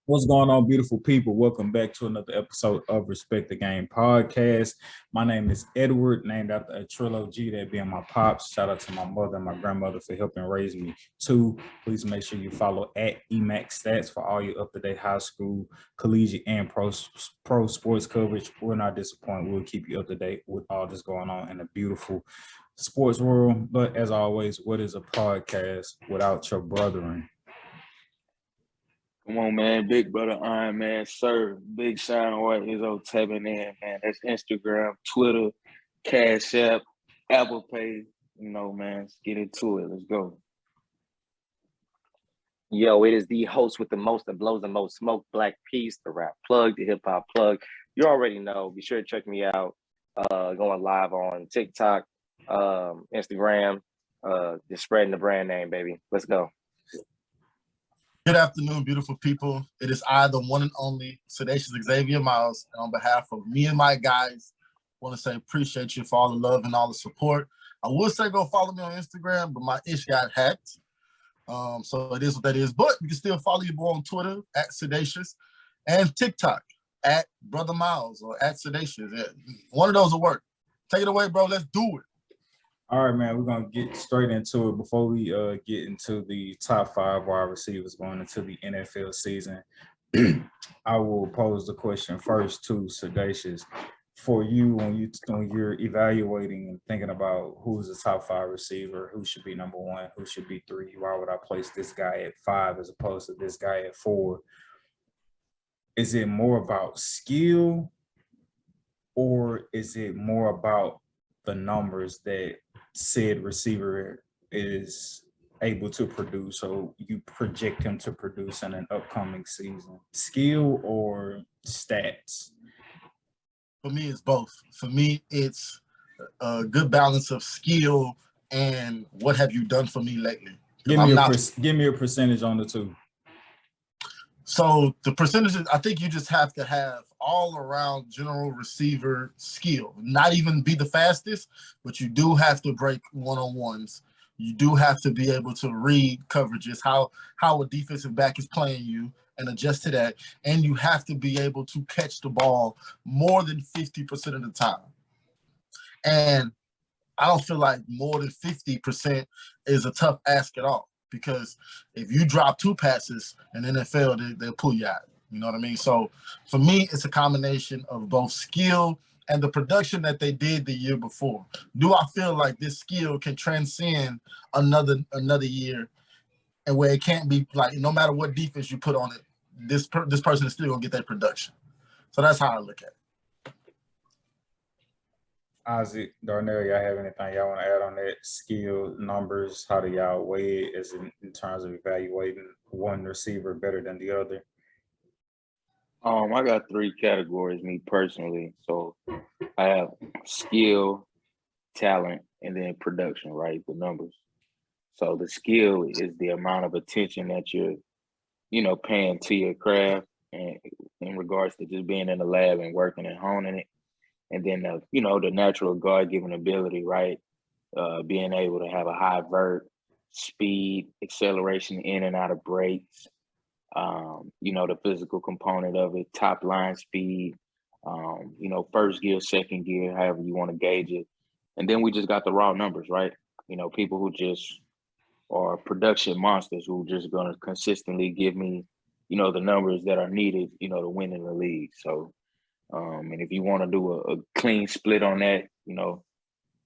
What's going on, beautiful people? Welcome back to another episode of Respect the Game podcast. My name is Edward, named after a trilogy, that being my pops. Shout out to my mother and my grandmother for helping raise me too. Please make sure you follow at EMAC Stats for all your up-to-date high school, collegiate, and pro sports coverage. We're not disappointed. We'll keep you up to date with all this going on in the beautiful sports world. But as always, what is a podcast without your brethren? Come on, man. Big brother Iron Man, sir. Big Shine White is on tapping in, man. That's Instagram, Twitter, Cash App, Apple Pay. Man, let's get into it. Let's go. Yo, it is the host with the most that blows the most smoke, Black Peace, the rap plug, the hip hop plug. You already know. Be sure to check me out. Going live on TikTok, Instagram, just spreading the brand name, baby. Let's go. Good afternoon, beautiful people. It is I, the one and only Sedacious Xavier Miles, and on behalf of me and my guys, I want to say appreciate you for all the love and all the support. I would say go follow me on Instagram, but my ish got hacked. So it is what that is. But you can still follow your boy on Twitter at Sedacious and TikTok at Brother Miles or at Sedacious. Yeah, one of those will work. Take it away, bro. Let's do it. All right, man, we're going to get straight into it. Before we get into the top 5 wide receivers going into the NFL season, I will pose the question first to Sedacious. For you, when you're evaluating and thinking about who's the top 5 receiver, who should be number 1, who should be 3, why would I place this guy at 5 as opposed to this guy at 4? Is it more about skill, or is it more about the numbers that said receiver is able to produce, so you project him to produce in an upcoming season? Skill or stats? For me, it's both. For me, it's a good balance of skill and what have you done for me lately. Give me a percentage on the two. So the percentages, I think you just have to have all around general receiver skill. Not even be the fastest, but you do have to break one-on-ones. You do have to be able to read coverages, how a defensive back is playing you, and adjust to that. And you have to be able to catch the ball more than 50% of the time. And I don't feel like more than 50% is a tough ask at all. Because if you drop 2 passes in the NFL, they'll pull you out. You know what I mean? So for me, it's a combination of both skill and the production that they did the year before. Do I feel like this skill can transcend another year, and where it can't be like, no matter what defense you put on it, this person is still gonna get that production. So that's how I look at it. Isaac, Darnell, y'all have anything y'all want to add on that? Skill, numbers, how do y'all weigh it as in terms of evaluating one receiver better than the other? I got 3 categories, me personally. So I have skill, talent, and then production, right? The numbers. So the skill is the amount of attention that you're, paying to your craft, and in regards to just being in the lab and working and honing it. And then, the natural God-given ability, right? Being able to have a high vert, speed, acceleration in and out of breaks, the physical component of it, top line speed, first gear, second gear, however you want to gauge it. And then we just got the raw numbers, right? People who just are production monsters who just going to consistently give me, the numbers that are needed, to win in the league. So, and if you want to do a clean split on that,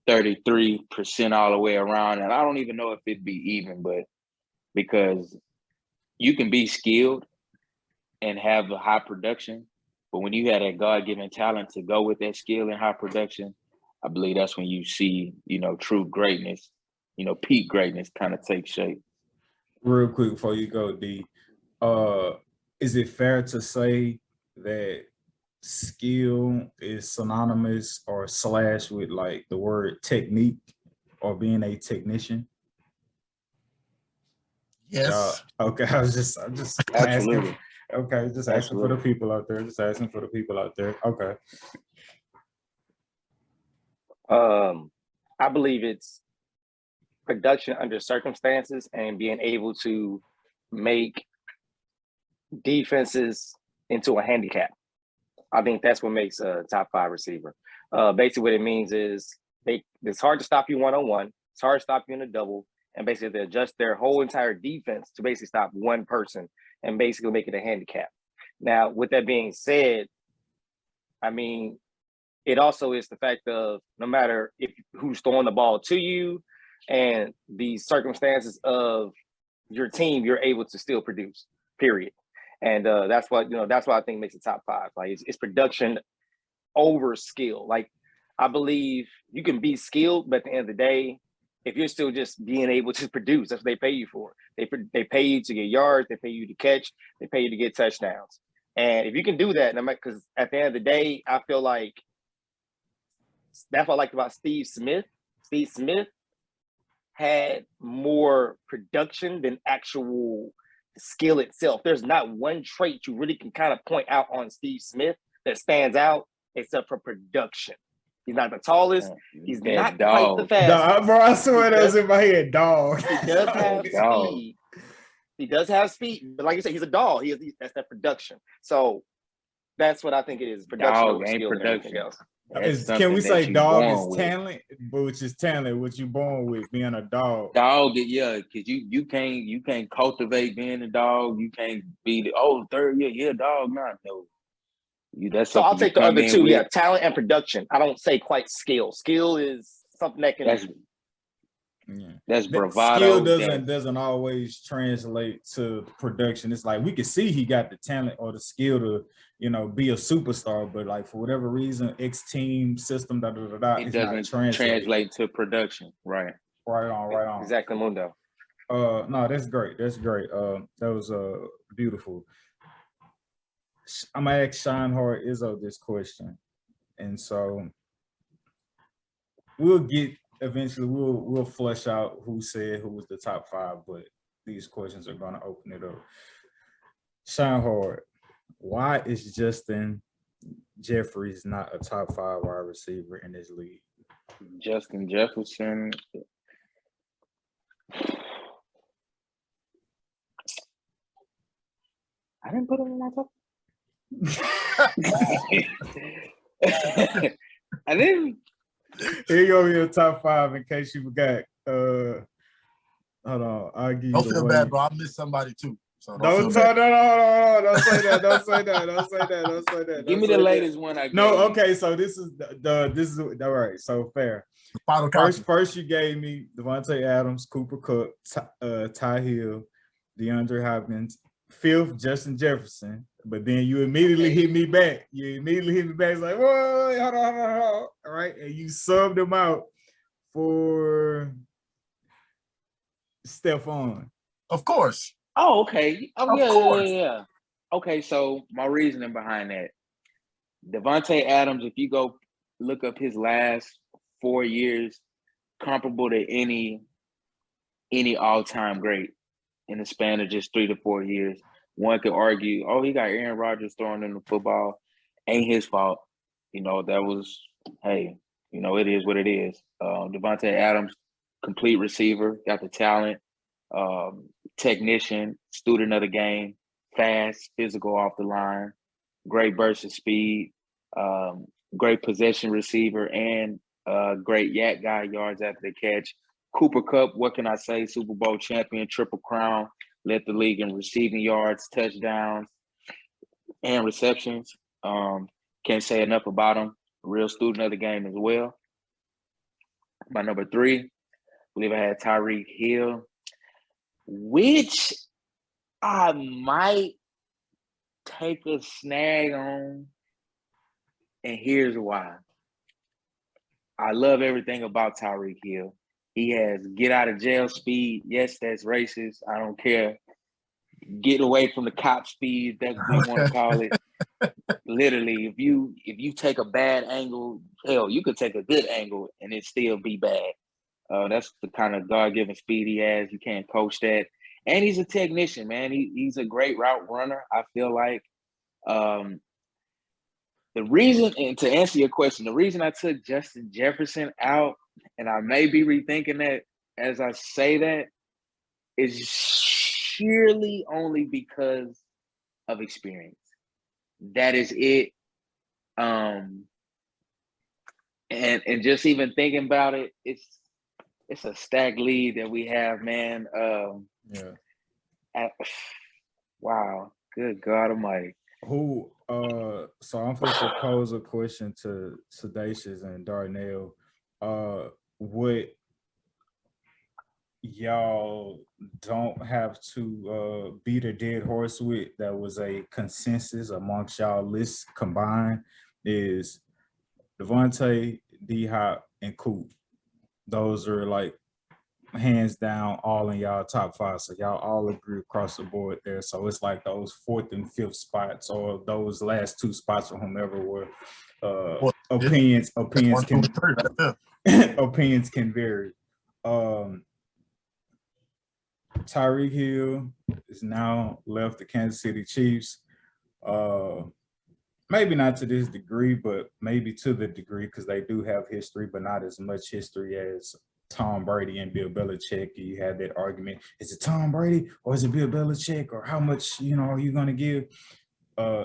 33% all the way around, and I don't even know if it'd be even, but because you can be skilled and have a high production, but when you have that God-given talent to go with that skill and high production, I believe that's when you see, true greatness, peak greatness kind of take shape. Real quick before you go, D, is it fair to say that skill is synonymous or slash with like the word technique or being a technician? Yes. Okay, I'm just Absolutely. asking. Okay, just asking for the people out there. Okay. I believe it's production under circumstances and being able to make defenses into a handicap. I think that's what makes a top 5 receiver. Basically, what it means is it's hard to stop you one-on-one. It's hard to stop you in a double. And basically, they adjust their whole entire defense to basically stop one person and basically make it a handicap. Now, with that being said, I mean, it also is the fact of no matter who's throwing the ball to you and the circumstances of your team, you're able to still produce, period. And that's what I think makes the top 5. Like it's production over skill. Like I believe you can be skilled, but at the end of the day, if you're still just being able to produce, that's what they pay you for. They pay you to get yards, they pay you to catch, they pay you to get touchdowns. And if you can do that, because at the end of the day, I feel like that's what I liked about Steve Smith. Steve Smith had more production than actual skill itself. There's not one trait you really can kind of point out on Steve Smith that stands out except for production. He's not the tallest. He's not quite the fastest. Bro, I swear that was in my head, dog. He does have speed. He does have speed, but like you said, he's a dog. That's that production. So that's what I think it is. Production over skill and everything else. Can we say dog is talent, which is talent, what you born with, being a dog? Dog, yeah, because you can't cultivate being a dog. You can't be the third year dog. Not no. That's so I'll take the other two. Yeah, talent and production. I don't say quite skill. Skill is something that can. That's bravado. Skill doesn't always translate to production. It's like we can see he got the talent or the skill to, be a superstar, but like for whatever reason, X team system, it doesn't translate to production. Right. Right on. Exactly, Mundo. No, that's great. That was beautiful. I'm gonna ask Sean Hart Izzo this question, and so we'll flesh out who was the top 5, but these questions are gonna open it up. Sean Hart, why is Justin Jeffries not a top 5 wide receiver in this league? Justin Jefferson. I didn't put him in my top. I didn't. Here you go, your top 5 in case you forgot. Hold on, I'll give you. Don't feel bad, bro. I missed somebody too. So don't say that. Don't say that. Give me the latest one. Okay. So this is all right. So fair. First you gave me Devontae Adams, Cooper Kupp, Ty Hill, DeAndre Hopkins. 5th, Justin Jefferson. But then you immediately hit me back. It's like, whoa, hold on. All right. And you subbed him out for Stephon. Of course. Oh, okay. Of course. Yeah. Okay, so my reasoning behind that. Devontae Adams, if you go look up his last 4 years, comparable to any all-time great in the span of just 3 to 4 years. One could argue, he got Aaron Rodgers throwing in the football. Ain't his fault. That was, it is what it is. Devontae Adams, complete receiver, got the talent, technician, student of the game, fast, physical off the line, great burst of speed, great possession receiver, and great yak guy, yards after the catch. Cooper Kupp, what can I say? Super Bowl champion, Triple Crown, led the league in receiving yards, touchdowns, and receptions. Can't say enough about him. Real student of the game as well. My number 3, I believe I had Tyreek Hill, which I might take a snag on, and here's why. I love everything about Tyreek Hill. He has get out of jail speed. Yes, that's racist. I don't care. Get away from the cop speed, that's what we want to call it. Literally, if you take a bad angle, hell, you could take a good angle and it still be bad. That's the kind of God-given speed he has. You can't coach that. And he's a technician, man. He's a great route runner, I feel like. The reason, and to answer your question, the reason I took Justin Jefferson out, and I may be rethinking that as I say that, is sheerly only because of experience. That is it. And just even thinking about it, it's a stacked lead that we have, man. Wow, good God Almighty. Who? So I'm supposed to pose a question to Sedacious and Darnell. What y'all don't have to beat a dead horse with, that was a consensus amongst y'all lists combined, is Devontae, D-Hop, and Coop. Those are like hands down all in y'all top 5. So y'all all agree across the board there. So it's like those 4th and 5th spots, or those last 2 spots for whomever were opinions can opinions can vary. Tyreek Hill is now left the Kansas City Chiefs. Maybe not to this degree, but maybe to the degree, because they do have history, but not as much history as Tom Brady and Bill Belichick. You had that argument: is it Tom Brady or is it Bill Belichick, or how much are you going to give?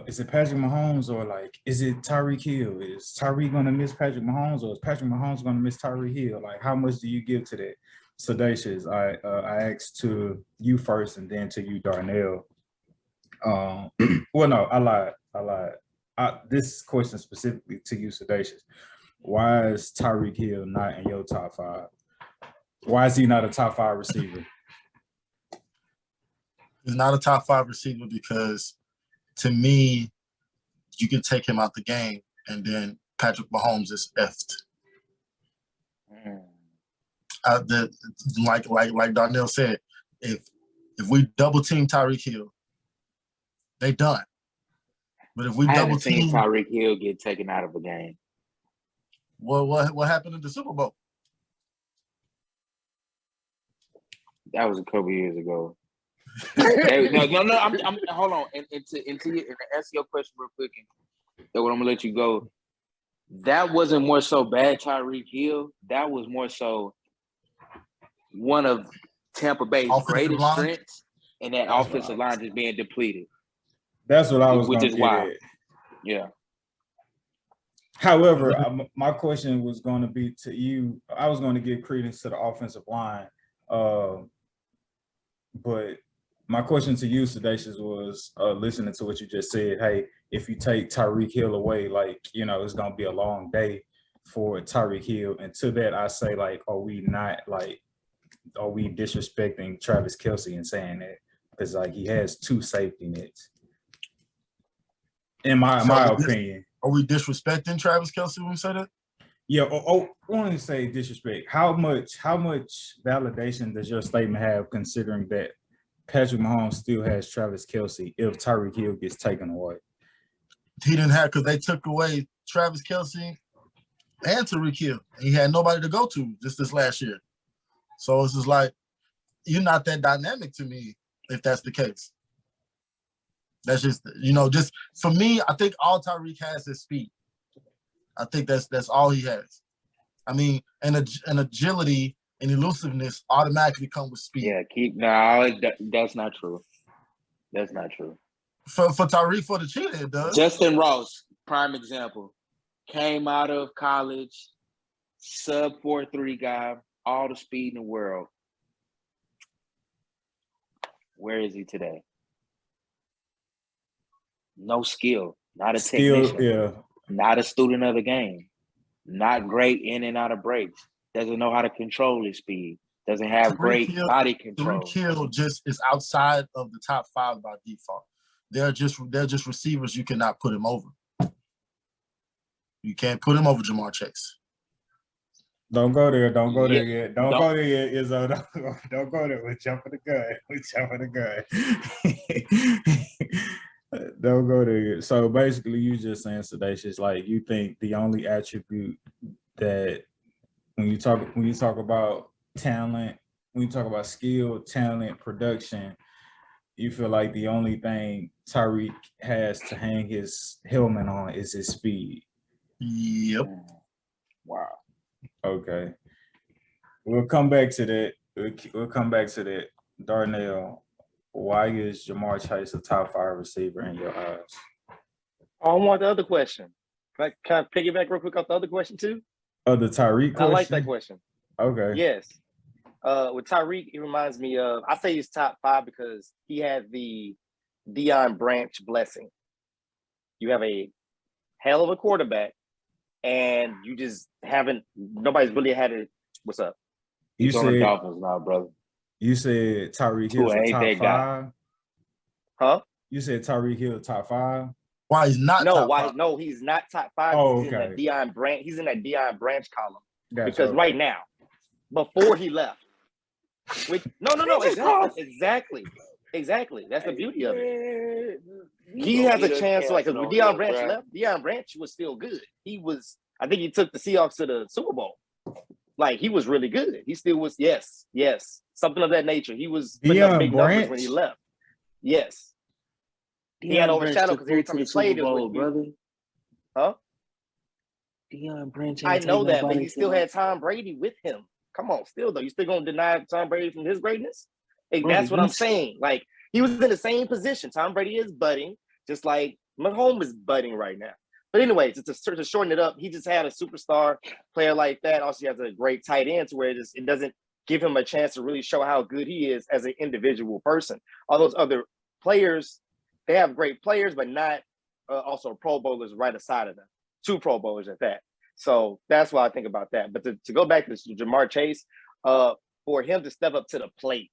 Is it Patrick Mahomes, or like is it Tyreek Hill? Is Tyreek going to miss Patrick Mahomes, or is Patrick Mahomes going to miss Tyreek Hill? Like, how much do you give to that? Sedacious, I asked to you first and then to you, Darnell. Well, no, I lied. This question specifically to you, Sedacious. Why is Tyreek Hill not in your top 5? Why is he not a top 5 receiver? He's not a top 5 receiver because, to me, you can take him out the game and then Patrick Mahomes is effed. Like Darnell said, if we double team Tyreek Hill, they done. But if we double team Tyreek Hill get taken out of a game. What happened in the Super Bowl? That was a couple years ago. No. I'm hold on. And to answer your question real quick, and what I'm gonna let you go. That wasn't more so bad Tyreek Hill. That was more so one of Tampa Bay's greatest strengths, and that offensive line just being depleted. That's what I was going to get wild. at. Yeah. However, my question was going to be to you. I was going to give credence to the offensive line, but my question to you, Sedacious, was listening to what you just said. Hey, if you take Tyreek Hill away, like, it's going to be a long day for Tyreek Hill. And to that, I say, like, are we disrespecting Travis Kelce and saying that? Because, like, he has 2 safety nets. In my opinion. Are we disrespecting Travis Kelce when we say that? Yeah. I want to say disrespect. How much validation does your statement have, considering that Patrick Mahomes still has Travis Kelce if Tyreek Hill gets taken away? He didn't have, because they took away Travis Kelce and Tyreek Hill. He had nobody to go to just this last year. So it's just like, you're not that dynamic to me if that's the case. That's just, just for me, I think all Tyreek has is speed. I think that's all he has. I mean, and agility and elusiveness automatically come with speed. Yeah, that's not true. That's not true. For Tyreek, for the cheetah, it does. Justin Ross, prime example, came out of college, sub 4.3 guy, all the speed in the world. Where is he today? No skill, not a technician, not a student of the game, not great in and out of breaks, doesn't know how to control his speed, doesn't have great body control. Tyreek Hill just is outside of the top 5 by default. They're just receivers you cannot put him over. You can't put him over Jamar Chase. Don't go there. Don't go there yet. Don't go there yet, Izzo. Don't go there. We're jumping the gun. Don't go there yet. So basically, you just saying, Sedacious, like, you think the only attribute that when you talk about talent, when you talk about skill, talent, production, you feel like the only thing Tyreek has to hang his helmet on is his speed. Yep. Wow. Okay. We'll come back to that. We'll come back to that. Darnell, Why is Jamar Chase a top 5 receiver in your eyes? I want the other question. Can I piggyback real quick off the other question too? Oh, the Tyreek question? I like that question. Okay. Yes. With Tyreek, it reminds me of, I say he's top 5 because he had the Deion Branch blessing. You have a hell of a quarterback, and you just nobody's really had it. What's up? He's on the Dolphins now, brother. You said Tyreek Hill a top 5? Huh? You said Tyreek Hill top 5? Why he's not top 5? No, he's not top 5. Oh, he's in that Deion Branch. He's in that Deion Branch column. Gotcha. Because right now, before he left, no, exactly. That's the beauty of it. He has a chance, like, because when Deion Branch left, Deion Branch was still good. I think he took the Seahawks to the Super Bowl. Like, he was really good. He still was, yes, something of that nature. He was putting up big numbers when he left. Yes. He had overshadowed because every time he played, it was brother. Huh? Deion Branch. I know that, but he still had Tom Brady with him. Come on, still though, you still gonna deny Tom Brady from his greatness? That's what I'm saying. Like, he was in the same position. Tom Brady is budding, just like Mahomes is budding right now. But anyway, to shorten it up, he just had a superstar player like that. Also, he has a great tight end to where it doesn't give him a chance to really show how good he is as an individual person. All those other players, they have great players, but not also Pro Bowlers right aside of them. 2 Pro Bowlers at that. So that's why I think about that. But to go back to Jamar Chase, for him to step up to the plate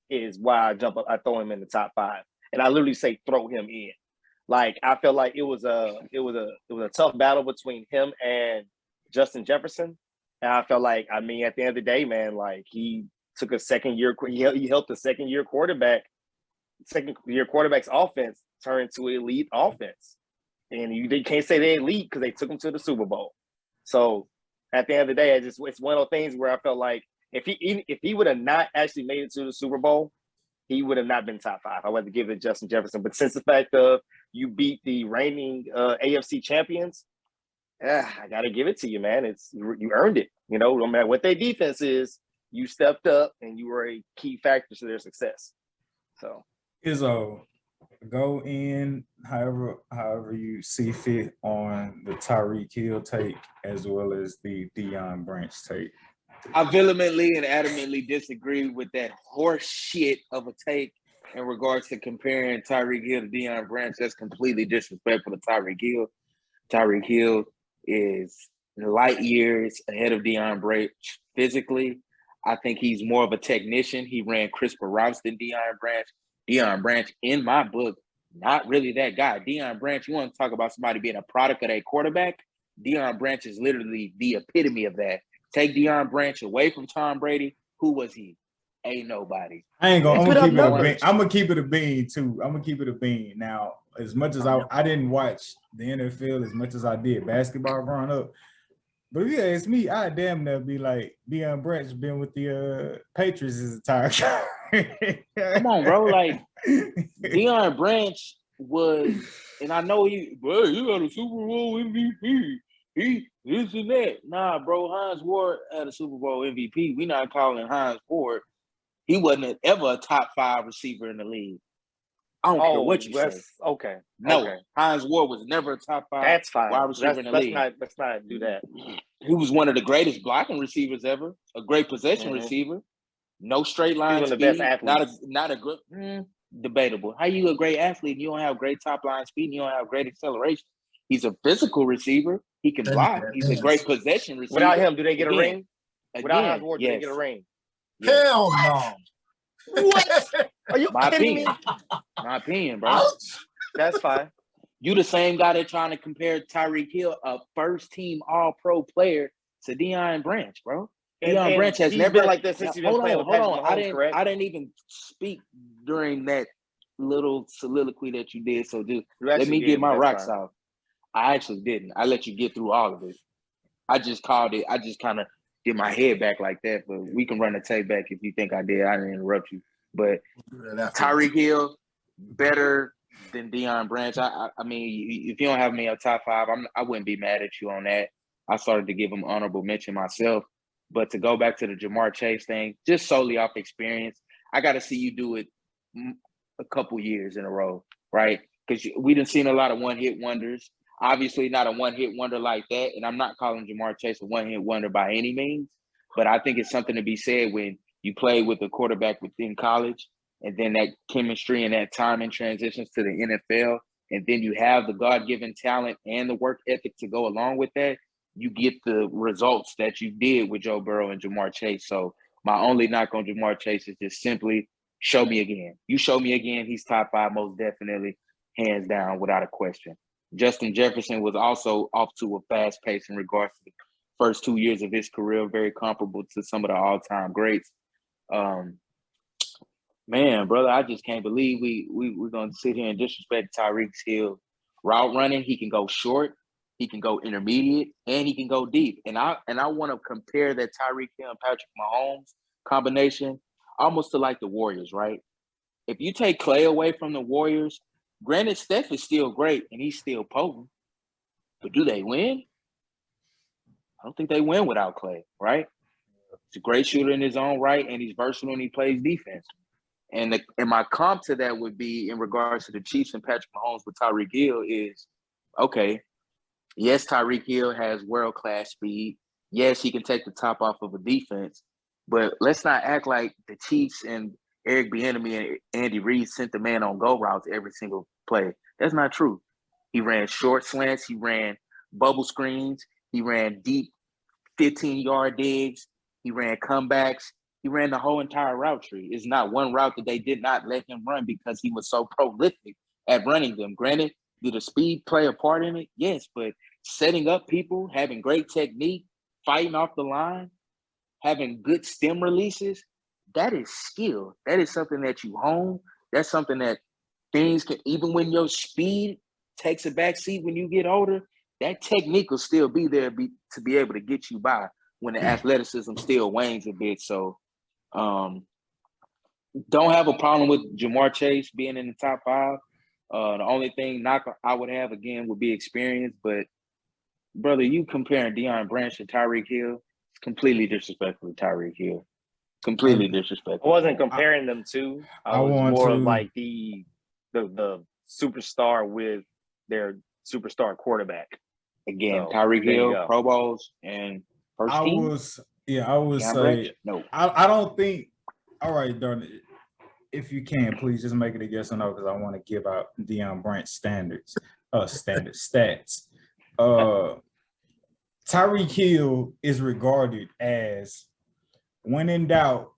is why I throw him in the top 5. And I literally say throw him in. Like, I felt like it was a tough battle between him and Justin Jefferson. And I felt like, I mean, at the end of the day, man, like, he took he helped a second-year quarterback's offense turn into elite offense. And you can't say they're elite because they took him to the Super Bowl. So at the end of the day, it's one of those things where I felt like if he would have not actually made it to the Super Bowl, he would have not been top 5. I would have to give it to Justin Jefferson. But since the fact of you beat the reigning AFC champions, I got to give it to you, man. You earned it. You know, no matter what their defense is, you stepped up and you were a key factor to their success. So Izzo, go in however you see fit on the Tyreek Hill take as well as the Deion Branch take. I vehemently and adamantly disagree with that horse shit of a take in regards to comparing Tyreek Hill to Deion Branch. That's completely disrespectful to Tyreek Hill. Tyreek Hill is light years ahead of Deion Branch physically. I think he's more of a technician. He ran crisper routes than Deion Branch. Deion Branch, in my book, not really that guy. Deion Branch, you want to talk about somebody being a product of their quarterback? Deion Branch is literally the epitome of that. Take Deion Branch away from Tom Brady. Who was he? Ain't nobody. I'm gonna keep it a bean. I'm gonna keep it a bean too. I'm gonna keep it a bean. Now, as much as I didn't watch the NFL as much as I did basketball growing up, but if you ask me, I damn near be like Deion Branch been with the Patriots his entire career. Come on, bro. Like, Deion Branch was, and I know he got a Super Bowl MVP. He this and that. Nah, bro. Hines Ward had a Super Bowl MVP. We not calling Hines Ward. He wasn't ever a top 5 receiver in the league. I don't care what you say. Okay. No, okay. Hines Ward was never a top 5 That's fine. wide receiver in the league. Let's not do that. He was one of the greatest blocking receivers ever. A great possession receiver. No straight line speed. One of the best athletes. Not a good. Debatable. How you a great athlete and you don't have great top line speed and you don't have great acceleration? He's a physical receiver. He can block. He's a great possession receiver. Without him, do they get a ring? Without Hines Ward, do they get a ring? Hell no. What? Are you kidding me? My opinion, bro. That's fine. You the same guy that trying to compare Tyreek Hill, a first-team All-Pro player, to Deion Branch, bro. Deion Branch has never been like this since he's been playing with Patrick Mahomes, correct? I didn't even speak during that little soliloquy that you did. So let me get my rocks off. I actually didn't. I let you get through all of it. I just called it. I just kind of did my head back like that. But we can run the tape back if you think I did. I didn't interrupt you. But Tyreek Hill, better than Deion Branch. I mean, if you don't have me a top 5, I wouldn't be mad at you on that. I started to give him honorable mention myself. But to go back to the Jamar Chase thing, just solely off experience, I got to see you do it a couple years in a row, right? Because we done seen a lot of one-hit wonders. Obviously not a one-hit wonder like that, and I'm not calling Jamar Chase a one-hit wonder by any means, but I think it's something to be said when you play with a quarterback within college, and then that chemistry and that timing transitions to the NFL, and then you have the God-given talent and the work ethic to go along with that, you get the results that you did with Joe Burrow and Jamar Chase. So my only knock on Jamar Chase is just simply show me again. You show me again, he's top 5 most definitely, hands down, without a question. Justin Jefferson was also off to a fast pace in regards to the first 2 years of his career, very comparable to some of the all-time greats. Man, brother, I just can't believe we're going to sit here and disrespect Tyreek Hill. Route running, he can go short, he can go intermediate, and he can go deep. And I want to compare that Tyreek Hill and Patrick Mahomes combination almost to like the Warriors, right? If you take Clay away from the Warriors, granted, Steph is still great and he's still potent, but do they win? I don't think they win without Clay, right? He's a great shooter in his own right, and he's versatile and he plays defense. And my comp to that would be in regards to the Chiefs and Patrick Mahomes with Tyreek Hill is, okay, yes, Tyreek Hill has world-class speed. Yes, he can take the top off of a defense, but let's not act like the Chiefs and Eric Bieniemy and Andy Reid sent the man on go routes every single play. That's not true. He ran short slants. He ran bubble screens. He ran deep 15-yard digs. He ran comebacks. He ran the whole entire route tree. It's not one route that they did not let him run because he was so prolific at running them. Granted, did the speed play a part in it? Yes, but setting up people, having great technique, fighting off the line, having good stem releases, that is skill. That is something that you hone. That's something that things can, even when your speed takes a backseat when you get older, that technique will still be there to be able to get you by when the athleticism still wanes a bit. So don't have a problem with Jamar Chase being in the top 5. The only thing I would have, again, would be experience. But, brother, you comparing Deion Branch to Tyreek Hill, it's completely disrespectful to Tyreek Hill. Completely disrespectful. I wasn't comparing them to. I was more like the superstar with their superstar quarterback. Again, so, Tyreek Hill, Pro Bowls, and first team. I would say no. I don't think. All right, Darn. If you can, please just make it a yes or no because I want to give out Deion Branch standard stats. Tyreek Hill is regarded as, when in doubt,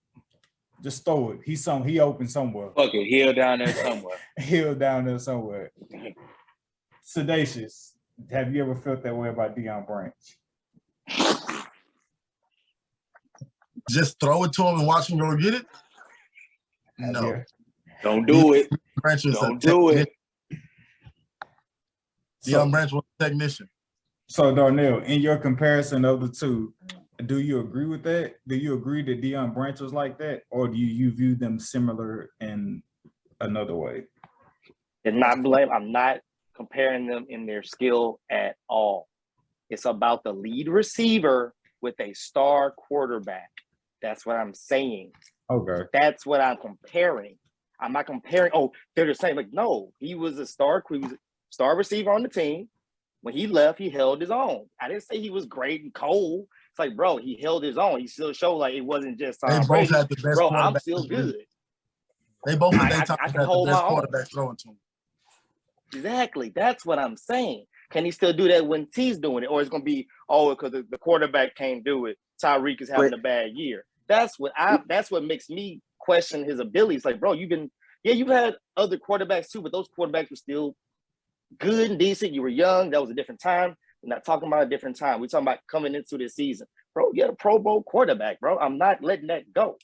just throw it. He open somewhere. Okay, Hill down there somewhere. Hill down there somewhere. Sedacious. Have you ever felt that way about Deion Branch? Just throw it to him and watch him go get it? No. Yeah. Don't do it. Branch was Don't do it. Deion Branch was a technician. So, Darnell, in your comparison of the two, do you agree with that? Do you agree that Deion Branch was like that? Or do you view them similar in another way? I'm not comparing them in their skill at all. It's about the lead receiver with a star quarterback. That's what I'm saying. Okay. That's what I'm comparing. I'm not comparing, they're the same. Like, no, he was a star receiver on the team. When he left, he held his own. I didn't say he was great and cold. It's like, bro, he held his own. He still showed like it wasn't just They both had the best bro, I'm still good. They both at their time I had can hold the best my own. quarterback throwing to him. Exactly. That's what I'm saying. Can he still do that when T's doing it? Or it's going to be, because the quarterback can't do it. Tyreek is having a bad year. That's what makes me question his abilities. Like, bro, you've had other quarterbacks too, but those quarterbacks were still good and decent. You were young. That was a different time. We're not talking about a different time. We're talking about coming into this season. Bro, you had a Pro Bowl quarterback, bro. I'm not letting that go.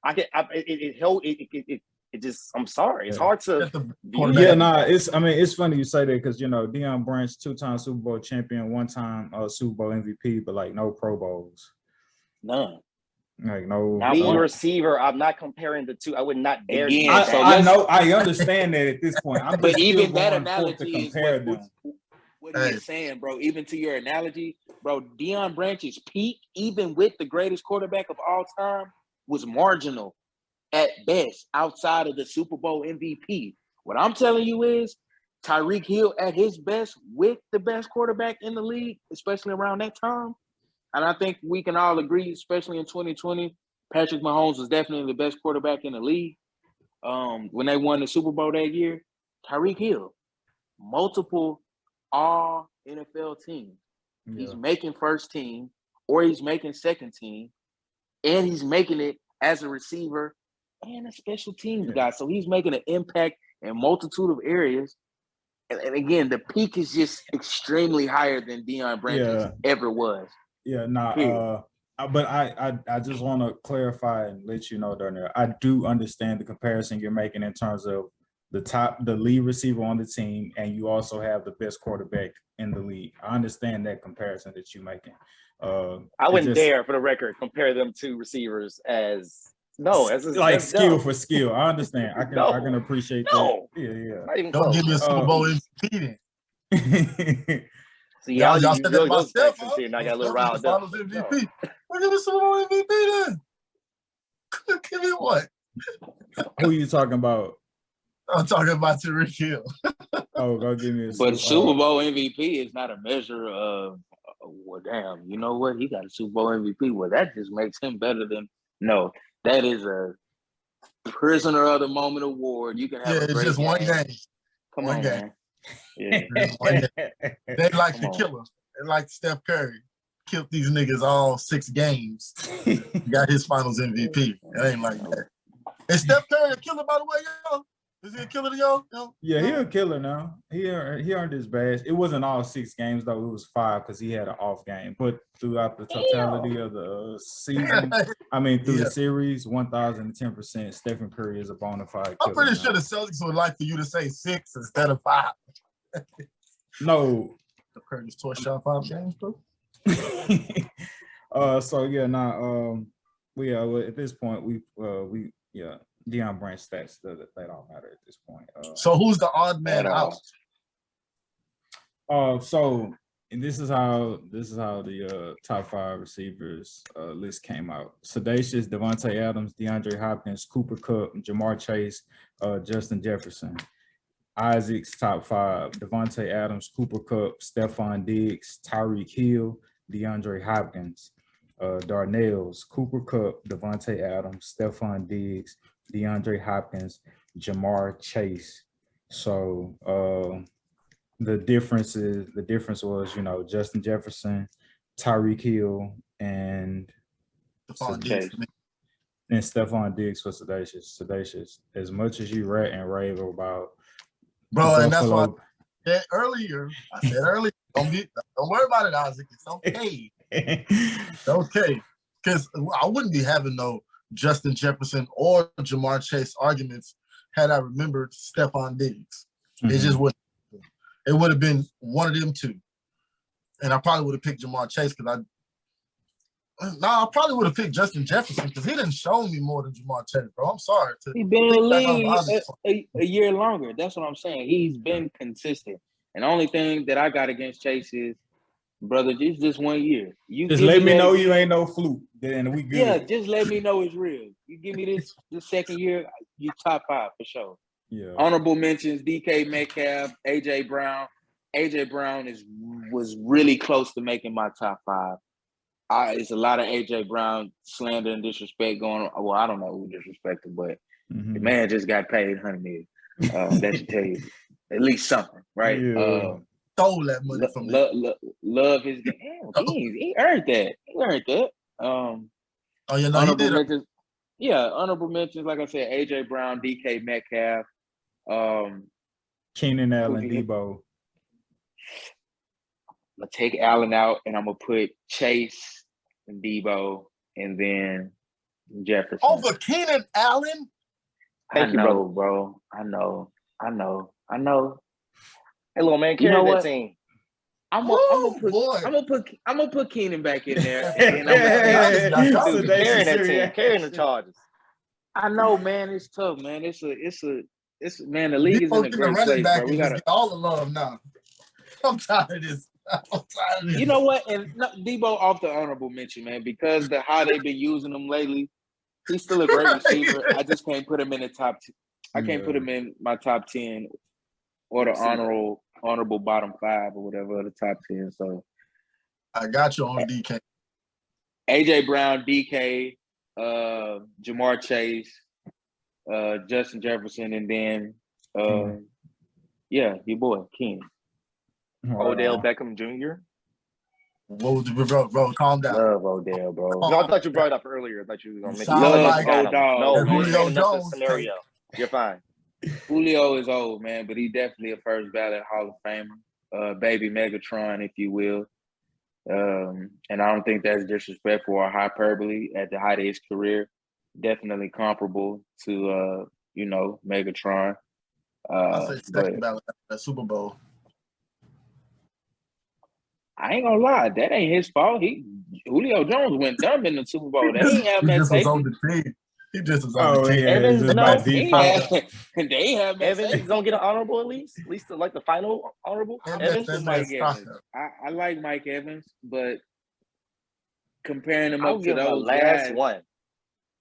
I'm sorry. It's hard to. It's funny you say that because, Deion Branch, 2-time Super Bowl champion, 1-time Super Bowl MVP, but like no Pro Bowls. None. Like no. Lead receiver, I'm not comparing the two. I would not dare. Again, I know. I understand that at this point. But even that analogy is what he is saying, bro. Even to your analogy, bro, Deion Branch's peak, even with the greatest quarterback of all time, was marginal. at best outside of the Super Bowl MVP. What I'm telling you is Tyreek Hill at his best with the best quarterback in the league, especially around that time. And I think we can all agree, especially in 2020, Patrick Mahomes was definitely the best quarterback in the league. When they won the Super Bowl that year, Tyreek Hill, multiple all NFL teams. Yeah. He's making first team or he's making second team, and he's making it as a receiver and a special teams guy. So he's making an impact in a multitude of areas. And again, the peak is just extremely higher than Deion Branches ever was. Yeah, but I just want to clarify and let you know, Darnell, I do understand the comparison you're making in terms of the lead receiver on the team, and you also have the best quarterback in the league. I understand that comparison that you're making. I wouldn't dare, for the record, compare them two receivers as like skill dumb. for skill. I understand. I can appreciate that. Yeah. Not even Don't close. give me a Super Bowl MVP. See, y'all said that about Steph, here, and I got a little riled up. up. MVP. Well, give me Super Bowl MVP then. Give me what? Who are you talking about? I'm talking about Tyreek Hill. Oh, go give me a But Super Bowl MVP is not a measure of, well, damn, you know what? He got a Super Bowl MVP. Well, that just makes him better than, no, that is a prisoner of the moment award. You can have a great it's just one game. Come one on, game. man. Yeah. They like the killer. They like Steph Curry. Killed these niggas all 6 games. Got his finals MVP. It ain't like that. Is Steph Curry a killer, by the way, y'all? Is he a killer to y'all? No? Yeah, he's a killer now. He earned his badge. It wasn't all 6 games, though. It was 5 because he had an off game. But throughout the totality of the season, through the series, 1,010%, Stephen Curry is a bona fide killer. I'm pretty sure the Celtics would like for you to say 6 instead of 5. No. Steph Curry's torch shot 5 games, bro. At this point, Deion Branch stats they don't matter at this point. So who's the odd man out? And this is how the top 5 receivers list came out. Sedacious, Devontae Adams, DeAndre Hopkins, Cooper Kupp, Jamar Chase, Justin Jefferson. Isaac's top 5: Devontae Adams, Cooper Kupp, Stephon Diggs, Tyreek Hill, DeAndre Hopkins. Darnell's Cooper Kupp, Devontae Adams, Stephon Diggs, DeAndre Hopkins, Jamar Chase. So the difference was, Justin Jefferson, Tyreek Hill, and Stephon Diggs. And Stephon Diggs for Sedacious. As much as you rant and rave about, bro, and that's why I said earlier. Don't worry about it, Isaac. It's okay. It's okay. Because I wouldn't be having no Justin Jefferson or Jamar Chase arguments had I remembered Stephon Diggs. Mm-hmm. It just wouldn't. It would have been one of them two. And I probably would have picked Jamar Chase because I probably would have picked Justin Jefferson because he didn't show me more than Jamar Chase, bro. I'm sorry. He's been in the league a year longer. That's what I'm saying. He's been consistent. And the only thing that I got against Chase is, brother, it's just 1 year. You just let me know you ain't no fluke. Then we good. Yeah, just let me know it's real. You give me this second year, you top 5 for sure. Yeah. Honorable mentions: DK Metcalf, AJ Brown. AJ Brown was really close to making my top 5. It's a lot of AJ Brown slander and disrespect going on. Well, I don't know who disrespected, but the man just got paid $100 million. That should tell you at least something, right? Yeah. Stole that money from me. Love his game. He earned that. Honorable mentions. Yeah, honorable mentions. Like I said, AJ Brown, DK Metcalf, Keenan Allen, Debo. I'm gonna take Allen out, and I'm gonna put Chase and Debo, and then Jefferson over Keenan Allen. Thank you, bro. I know. Hey, little man, carry that team. I'm gonna put Keenan back in there. And I'm gonna carrying the charges. I know, man. It's tough, man. It's man. The league is in a great place, bro. We gotta get all the love now. I'm tired of this. You know what? And Debo off the honorable mention, man, because how they've been using them lately. He's still a great receiver. I just can't put him in the top. I can't put him in my top 10 or the honorable bottom 5 or whatever, the top 10. So I got you on DK. AJ Brown, DK, Jamar Chase, Justin Jefferson, and then your boy Ken. Odell Beckham Jr. Whoa, bro, calm down. Love Odell, bro. No, I thought you brought it up earlier. I thought you were gonna mention. Love like old dog. No, And you Julio ain't enough Jones scenario. You're fine. Julio is old, man, but he definitely a first ballot Hall of Famer, baby Megatron, if you will. And I don't think that's disrespectful or hyperbole at the height of his career. Definitely comparable to Megatron. I say second ballot at Super Bowl. I ain't gonna lie, that ain't his fault. Julio Jones went dumb in the Super Bowl. They ain't have He that just was safety. on the team. He just was on the team. Yeah, Evans, just no, by he default. They have that Evans safety. is gonna get an honorable at least like the final honorable. Evans. That's Mike Evans. I like Mike Evans, but comparing him up to those last guys, one.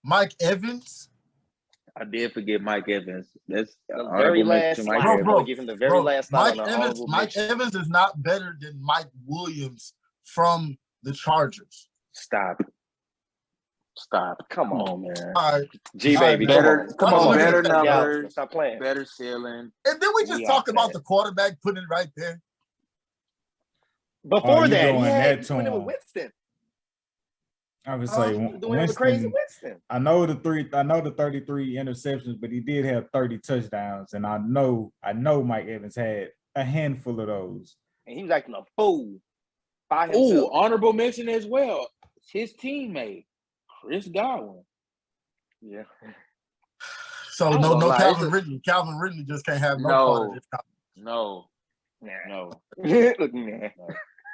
Mike Evans. I did forget Mike Evans. That's the very last slide. I'm gonna give him the very last slide on the honorable mention. Mike Evans is not better than Mike Williams from the Chargers. Stop. Come on, man. All right. Baby. Better numbers. Stop playing. Better ceiling. And then we just talk about the quarterback putting it right there. Before that, doing that to doing it him. with Winston. I would say Winston. I know the 33 interceptions, but he did have 30 touchdowns, and I know Mike Evans had a handful of those. And he was acting a fool by himself. Ooh, honorable mention as well. His teammate, Chris Godwin. Yeah. So no Calvin Ridley. Calvin Ridley just can't have no part of this. No. Look, man.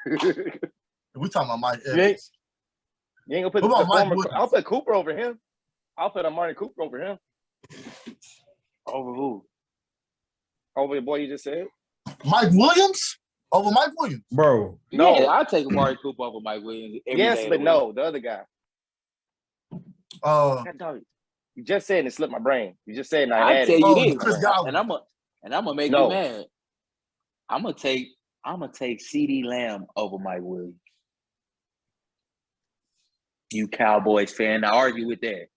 We talking about Mike Evans. You ain't gonna put I'll put Cooper over him. I'll put Amari Cooper over him. Over who? Over the boy you just said? Mike Williams? Over Mike Williams? Bro. No, I'll take Amari Cooper over Mike Williams. Yes, but no, the other guy. You just said and it slipped my brain. You just said and I had tell you this. And I'm gonna make you mad. I'm gonna take CeeDee Lamb over Mike Williams. You Cowboys fan, I argue with that.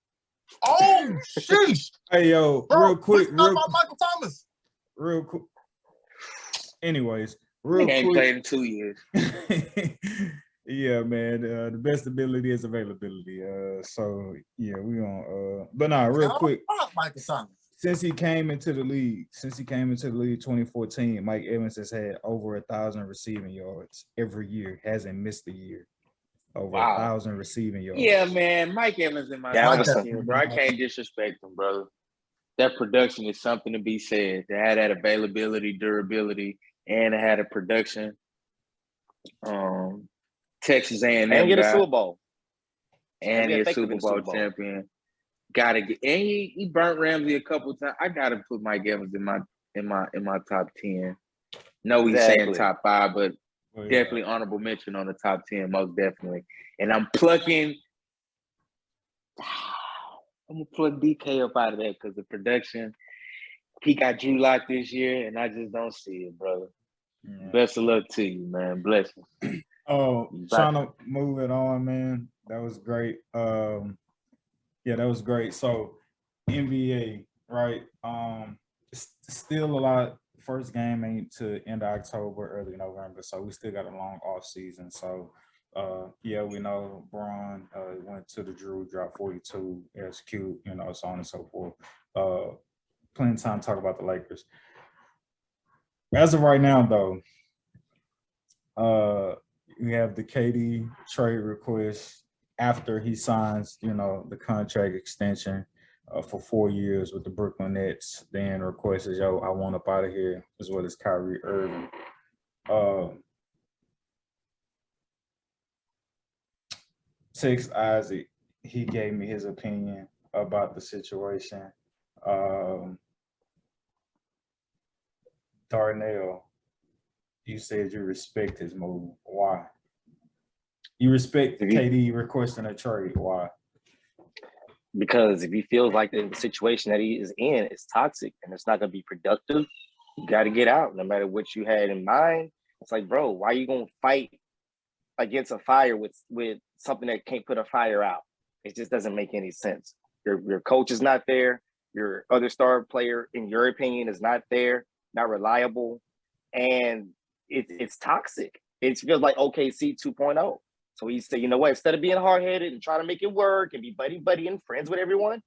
Oh, sheesh. Hey, yo, bro, real quick. About Michael Thomas. Real quick. Anyways, real quick. He ain't played in 2 years. Yeah, man. The best ability is availability. So, yeah, we on. But nah, real quick. Michael Thomas. Since he came into the league 2014, Mike Evans has had over 1,000 receiving yards every year. Hasn't missed a year. Over 1,000 receiving yards. Yeah, man. Mike Evans in my team, bro. I can't disrespect him, brother. That production is something to be said. To have that availability, durability, and to have a production. Texas A&M and get a Super Bowl. And he's a Super Bowl champion. Gotta get, and he burnt Ramsey a couple of times. I gotta put Mike Evans in my top 10. No, he's saying top 5, but definitely honorable mention on the top 10, most definitely. And I'm gonna plug DK up out of that because the production, he got Drew Lock this year, and I just don't see it, brother. Yeah. Best of luck to you, man. Blessings. Trying to move it on, man. That was great. That was great. So NBA, right? Still a lot. First game ain't to end of October, early November, so we still got a long off season. So we know Braun went to the Drew, dropped 42, execute, so on and so forth. Plenty of time to talk about the Lakers. As of right now, though, we have the KD trade request after he signs, the contract extension for 4 years with the Brooklyn Nets. Then request is, I want up out of here, as well as Kyrie Irving. Tex Isaac, he gave me his opinion about the situation. Darnell, you said you respect his move. Why? You respect KD requesting a trade. Why? Because if he feels like the situation that he is in is toxic and it's not going to be productive, you got to get out no matter what you had in mind. It's like, bro, why are you going to fight against a fire with something that can't put a fire out? It just doesn't make any sense. Your coach is not there. Your other star player, in your opinion, is not there, not reliable. And it's toxic. It feels like OKC 2.0. So he said, you know what, instead of being hard-headed and trying to make it work and be buddy and friends with everyone,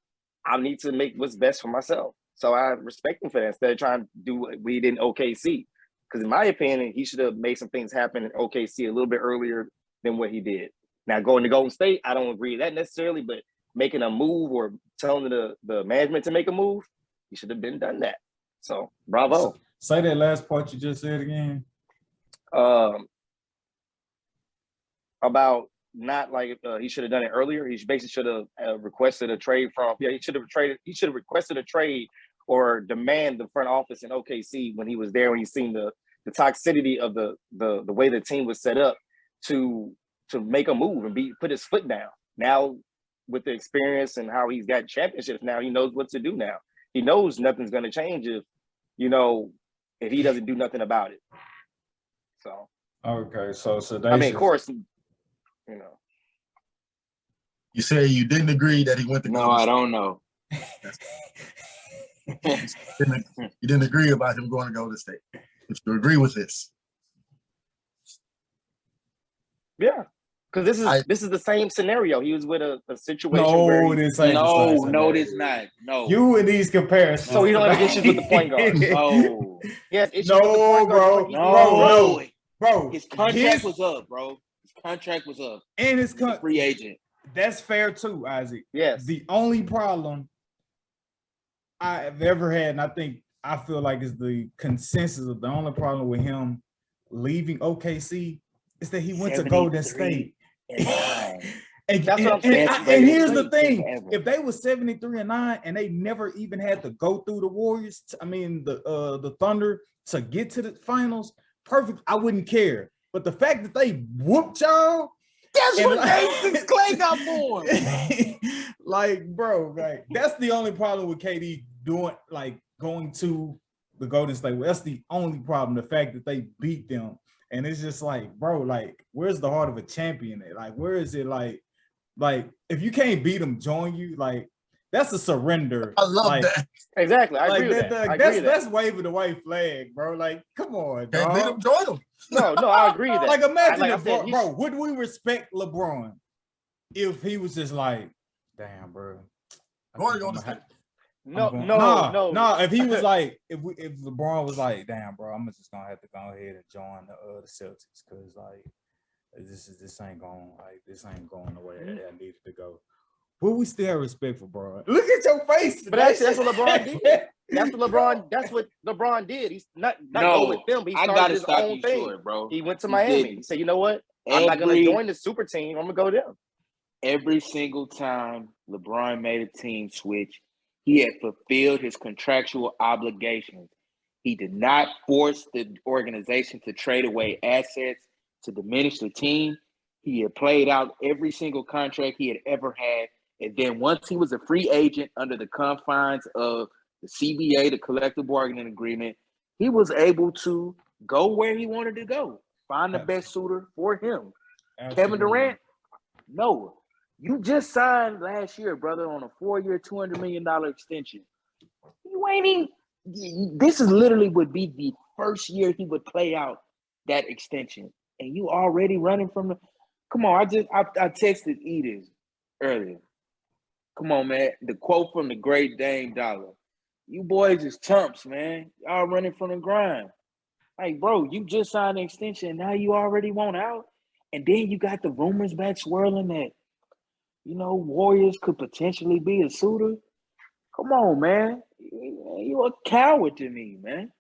I need to make what's best for myself. So I respect him for that instead of trying to do what we did in OKC. Because in my opinion, he should have made some things happen in OKC a little bit earlier than what he did. Now, going to Golden State, I don't agree with that necessarily, but making a move or telling the management to make a move, he should have been done that. So, bravo. Say that last part you just said again. About not like he should have done it earlier. He basically should have requested a trade from. Yeah, he should have traded. He should have requested a trade or demand the front office in OKC when he was there, when he seen the toxicity of the way the team was set up to make a move and put his foot down. Now with the experience and how he's got championships, now he knows what to do. Now he knows nothing's going to change if he doesn't do nothing about it. So okay, so I mean, of course. You say you didn't agree that he went to No, I don't know. You didn't agree about him going to Golden State. If you agree with this. Yeah. Because this is the same scenario. He was with a situation where this ain't no, this not. No. You and these comparisons. So you don't have issues with the point guard. No. Yes, issues no, with the point guard. No. Bro. His contract was up, bro. His contract was up. And his free agent. That's fair too, Isaac. Yes. The only problem I've ever had, and I feel like is the consensus of the only problem with him leaving OKC is that he went to Golden State. And here's the thing: if they were 73-9 and they never even had to go through the Warriors, the Thunder to get to the finals, perfect. I wouldn't care. But the fact that they whooped y'all, that's what Nathan Clay got for. Like, bro, like that's the only problem with KD going to the Golden State. That's the only problem. The fact that they beat them. And it's just like, bro, like, where's the heart of a champion at? Like, where is it like if you can't beat them, join you, like, that's a surrender. I love that. Exactly. I agree with that. That's waving the white flag, bro. Like, come on, can't beat them, join them. No, I agree with that. Like, imagine bro, would we respect LeBron if he was just like, damn, bro. No. If he was like, if LeBron was like, damn, bro, I'm just gonna have to go ahead and join the Celtics because like this ain't going the way I needed to go. Will we still have respect for LeBron? Look at your face. But that's what LeBron did. That's what LeBron did. He's not go with them, but he started his own thing. Short, bro. He went to Miami. He said, you know what? I'm not gonna join the super team. I'm gonna go them. Every single time LeBron made a team switch, he had fulfilled his contractual obligations. He did not force the organization to trade away assets to diminish the team. He had played out every single contract he had ever had. And then once he was a free agent under the confines of the CBA, the collective bargaining agreement, he was able to go where he wanted to go, find the best suitor for him. Absolutely. Kevin Durant, no. You just signed last year, brother, on a 4-year, $200 million extension. You ain't even – this is literally would be the first year he would play out that extension. And you already running from the – come on, I texted Edith earlier. Come on, man. The quote from the great Dame Dollar. You boys is chumps, man. Y'all running from the grind. Like, bro, you just signed an extension. Now you already want out. And then you got the rumors back swirling that, Warriors could potentially be a suitor. Come on, man. You a coward to me, man.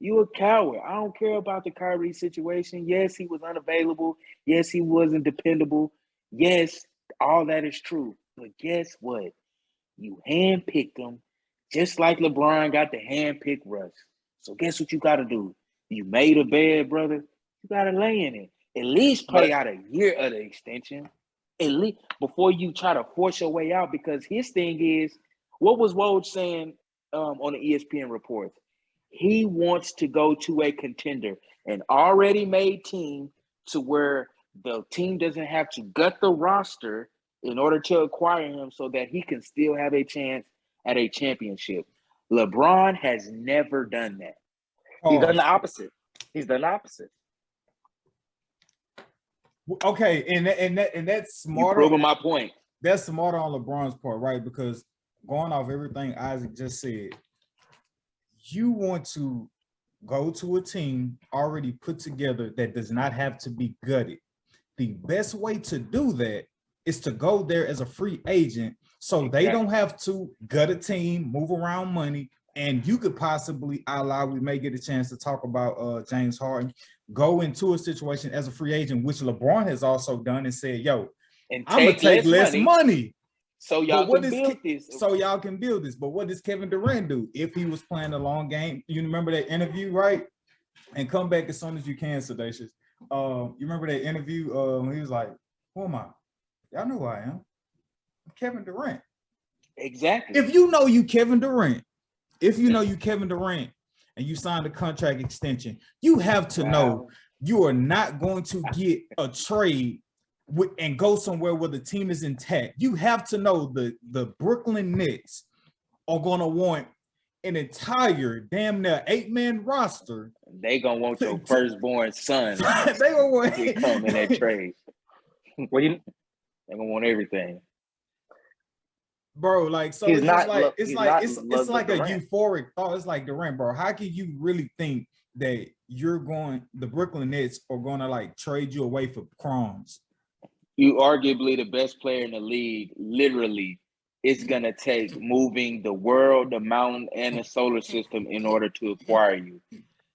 You a coward. I don't care about the Kyrie situation. Yes, he was unavailable. Yes, he wasn't dependable. Yes, all that is true. But guess what? You handpicked him just like LeBron got to handpick Russ. So guess what you got to do? You made a bed, brother. You got to lay in it. At least play out a year of the extension. at least before you try to force your way out, because his thing is, what was Woj saying on the ESPN reports? He wants to go to a contender, an already made team, to where the team doesn't have to gut the roster in order to acquire him so that he can still have a chance at a championship. LeBron has never done that. He's done the opposite. He's done the opposite. Okay, and that's smarter. You're proving my point. That's smarter on LeBron's part, right? Because going off everything Isaac just said, you want to go to a team already put together that does not have to be gutted. The best way to do that is to go there as a free agent, so they don't have to gut a team, move around money, and you could possibly, we may get a chance to talk about James Harden, go into a situation as a free agent, which LeBron has also done, and said, yo, I'm gonna take less money. So y'all can build this. So y'all can build this. But what does Kevin Durant do if he was playing a long game? You remember that interview, right? And come back as soon as you can, Sedacious. You remember that interview when he was like, who am I? Y'all know who I am. I'm Kevin Durant. Exactly. If you know you Kevin Durant, and you signed a contract extension, you have to know you are not going to get a trade and go somewhere where the team is intact. You have to know the Brooklyn Nets are going to want an entire damn near 8-man roster. They gonna want your firstborn son. They gonna want to come in that trade. Well, they gonna want everything, bro. Like, so it's like a euphoric thought. It's like, Durant, bro. How can you really think that the Brooklyn Nets are gonna like trade you away for crumbs? You arguably the best player in the league. Literally, it's gonna take moving the world, the mountain, and the solar system in order to acquire you.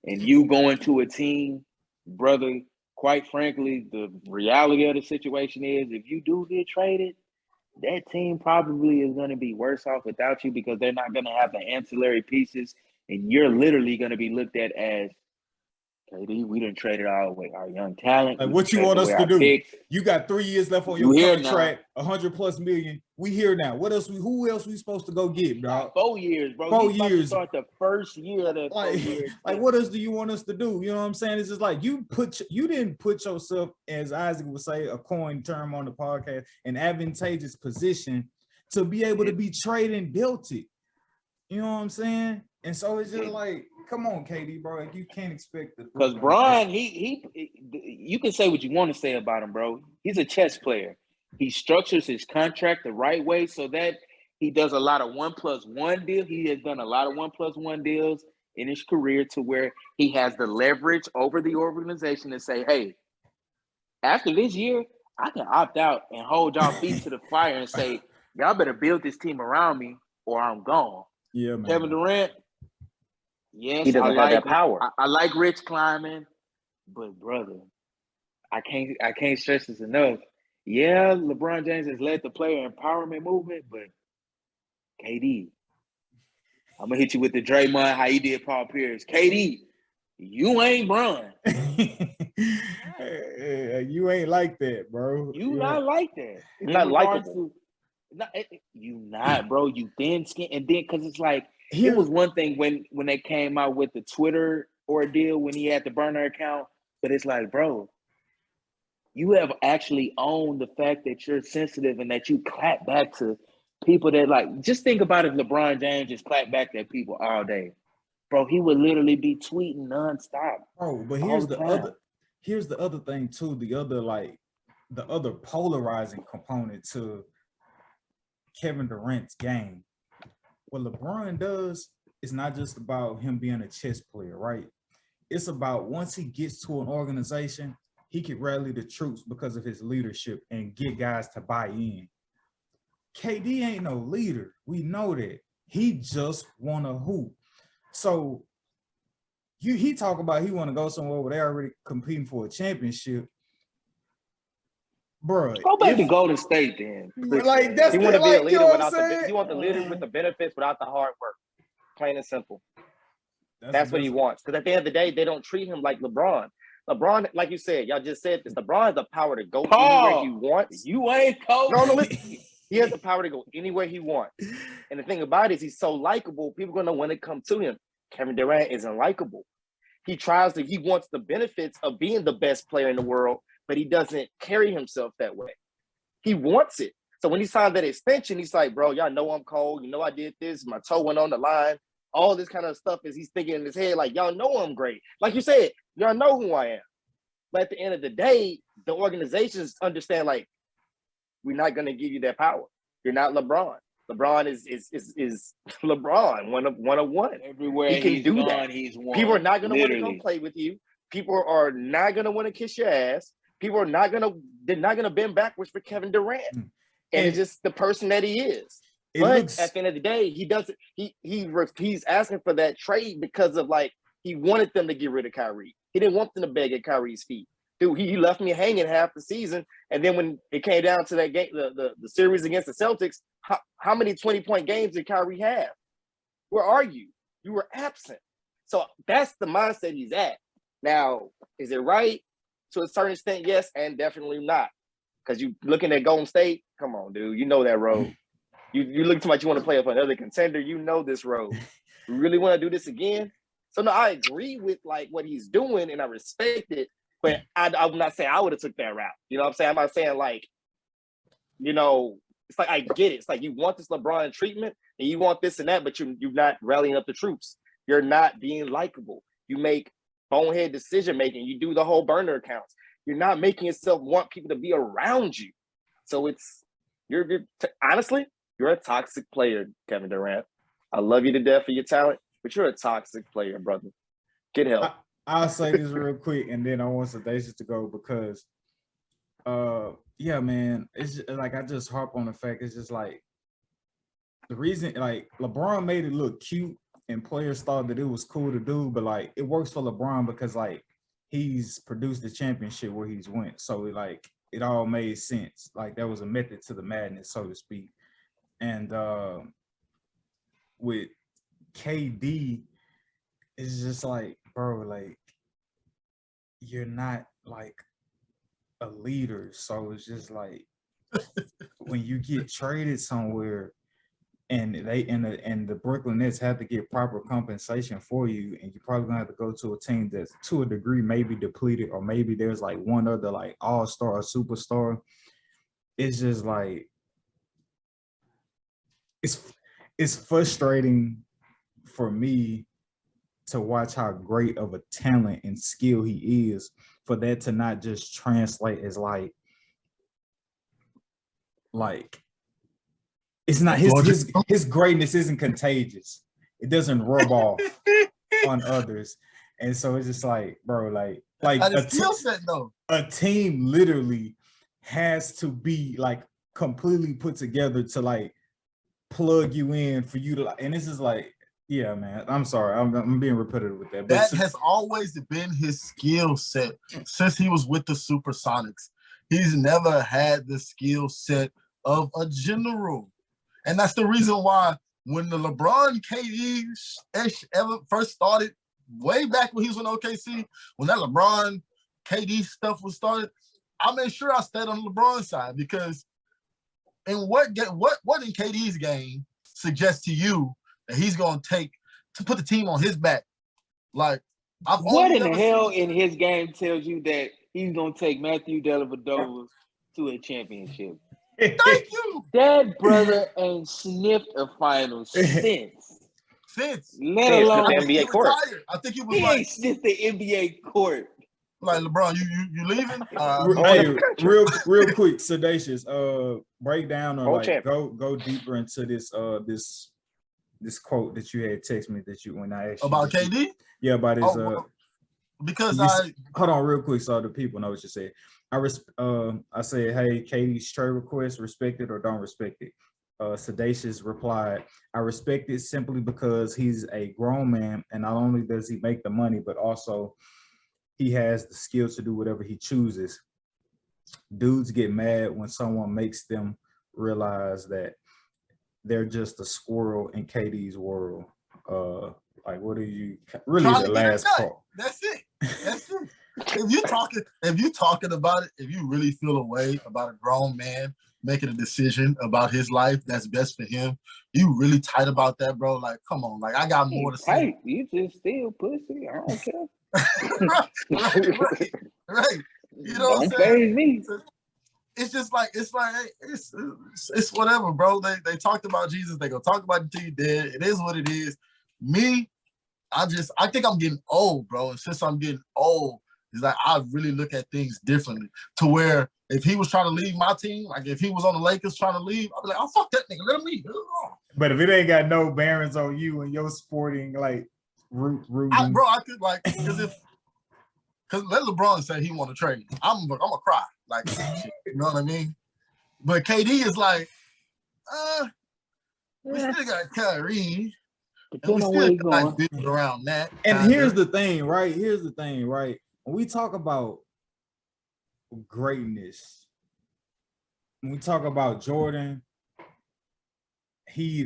And you going to a team, brother, quite frankly, the reality of the situation is, if you do get traded, that team probably is going to be worse off without you, because they're not going to have the ancillary pieces, and you're literally going to be looked at as, KD, we didn't trade it all away. Our young talent. Like, what you want us to do? Picks. You got 3 years left on your contract, $100+ million. We here now. Who else we supposed to go get, dog? 4 years, bro. 4 years. Start the first year of that 4 years. Like, what else do you want us to do? You know what I'm saying? It's just like you didn't put yourself, as Isaac would say, a coin term on the podcast, an advantageous position to be able to be traded and built it. You know what I'm saying? And so it's just like, come on, KD, bro. Like, you can't expect the because Brian, you can say what you want to say about him, bro. He's a chess player. He structures his contract the right way so that he does a lot of 1+1 deals. He has done a lot of 1+1 deals in his career, to where he has the leverage over the organization to say, hey, after this year, I can opt out and hold y'all feet to the fire and say, y'all better build this team around me or I'm gone. Yeah, man. Kevin Durant, yes, he doesn't have that power. I like Rich Kleiman, but brother, I can't stress this enough. Yeah, LeBron James has led the player empowerment movement, but KD, I'm gonna hit you with the Draymond how he did Paul Pierce. KD, you ain't Bron. You ain't like that, bro. You not like that. You're not likable. You not, bro. You thin skin, and then because it's like it was one thing when they came out with the Twitter ordeal when he had the burner account, but it's like, bro, you have actually owned the fact that you're sensitive and that you clap back to people that, like, just think about if LeBron James just clapped back at people all day, bro. He would literally be tweeting nonstop. Bro, but here's the other thing too. The other polarizing component to Kevin Durant's game. What LeBron does is not just about him being a chess player, right? It's about once he gets to an organization, he can rally the troops because of his leadership and get guys to buy in. KD ain't no leader. We know that. He just want to hoop. So he talk about he want to go somewhere where they're already competing for a championship. Bro, go back to Golden State then. Like, that's he want to be a leader without he want the leader with the benefits without the hard work. Plain and simple. That's what he wants. Because at the end of the day, they don't treat him like LeBron. LeBron, like you said, y'all just said this. LeBron has the power to go anywhere he wants. You ain't coach. No, listen. He has the power to go anywhere he wants. And the thing about it is he's so likable, people are going to want to come to him. Kevin Durant isn't likable. He wants the benefits of being the best player in the world, but he doesn't carry himself that way. He wants it. So when he signed that extension, he's like, bro, y'all know I'm cold. You know I did this. My toe went on the line. All this kind of stuff is he's thinking in his head, like, y'all know I'm great. Like you said, y'all know who I am. But at the end of the day, the organizations understand, like, we're not going to give you that power. You're not LeBron. LeBron is LeBron, one of one. Everywhere he can he's do gone, that. he's won. People are not going to want to Literally. come play with you. People are not going to want to kiss your ass. People are not going to. They're not going to bend backwards for Kevin Durant. And it's just the person that he is. But at the end of the day, he doesn't. He's asking for that trade because of, like, he wanted them to get rid of Kyrie. He didn't want them to beg at Kyrie's feet. Dude, he left me hanging half the season, and then when it came down to that game, the series against the Celtics, how many 20-point games did Kyrie have? Where are you? You were absent. So that's the mindset he's at. Now, is it right? To a certain extent, yes, and definitely not. Because you looking at Golden State, come on, dude, you know that road. You look too much, you want to play up another contender, you know this road. You really want to do this again? So no, I agree with, like, what he's doing, and I respect it. But I'm not saying I would have took that route. You know what I'm saying? I'm not saying, like, you know, it's like, I get it. It's like you want this LeBron treatment and you want this and that, but you're not rallying up the troops. You're not being likable. You make bonehead decision making. You do the whole burner accounts. You're not making yourself want people to be around you. So honestly, you're a toxic player, Kevin Durant. I love you to death for your talent, but you're a toxic player, brother. Get help. I'll say this real quick, and then I want Sedacious to go because, yeah, man, it's just, like, I just harp on the fact it's just like the reason, like, LeBron made it look cute, and players thought that it was cool to do, but, like, it works for LeBron because, like, he's produced the championship where he's went, so like it all made sense. Like, there was a method to the madness, so to speak. And with KD, it's just like, bro, like, you're not like a leader. So it's just like when you get traded somewhere and the Brooklyn Nets have to get proper compensation for you, and you're probably gonna have to go to a team that's to a degree maybe depleted, or maybe there's like one other like all-star or superstar. It's just like it's frustrating for me to watch how great of a talent and skill he is, for that to not just translate as like it's not his greatness isn't contagious. It doesn't rub off on others. And so it's just like, bro, like a team literally has to be like completely put together to like plug you in for you to like, and this is like, yeah, man. I'm sorry. I'm being repetitive with that. But that has always been his skill set since he was with the Supersonics. He's never had the skill set of a general. And that's the reason why when the LeBron KD ever first started, way back when he was in OKC, when that LeBron KD stuff was started, I made sure I stayed on the LeBron side, because in what in KD's game suggests to you that he's going to put the team on his back? Like, what in the hell in his game tells you that he's going to take Matthew Dellavedova to a championship? Thank you. That brother ain't sniffed a final since. Let alone the NBA court. I think he was ain't sniffed the NBA court. Like, LeBron, you leaving? Hey, real quick, Sedacious. Break down or like go deeper into this quote that you had texted me that you when I asked about you KD. Yeah, about his because hold on real quick so the people know what you said. I said, hey, KD's trade request, respect it or don't respect it. Sedacious replied, I respect it simply because he's a grown man, and not only does he make the money, but also he has the skill to do whatever he chooses. Dudes get mad when someone makes them realize that they're just a squirrel in KD's world. Like, what are you really the last part? That's it. if you talking about it, if you really feel a way about a grown man making a decision about his life that's best for him, you really tight about that, bro. Like, come on, like I got more to say. Tight, you just still pussy. I don't care. right. You know Don't what I'm saying? phase me. It's just like it's whatever, bro. They talked about Jesus. They gonna talk about it till you dead. It is what it is. Me, I think I'm getting old, bro. And since I'm getting old, it's like I really look at things differently. To where if he was trying to leave my team, like if he was on the Lakers trying to leave, I'd be like, oh fuck that nigga, let him leave. But if it ain't got no bearings on you and your sporting like rooting, I could like because let LeBron say he want to trade, I'm gonna cry. Like, shit, you know what I mean? But KD is like, we still got Kyrie. And we still got like build around that. And here's the thing, right? When we talk about greatness, when we talk about Jordan, he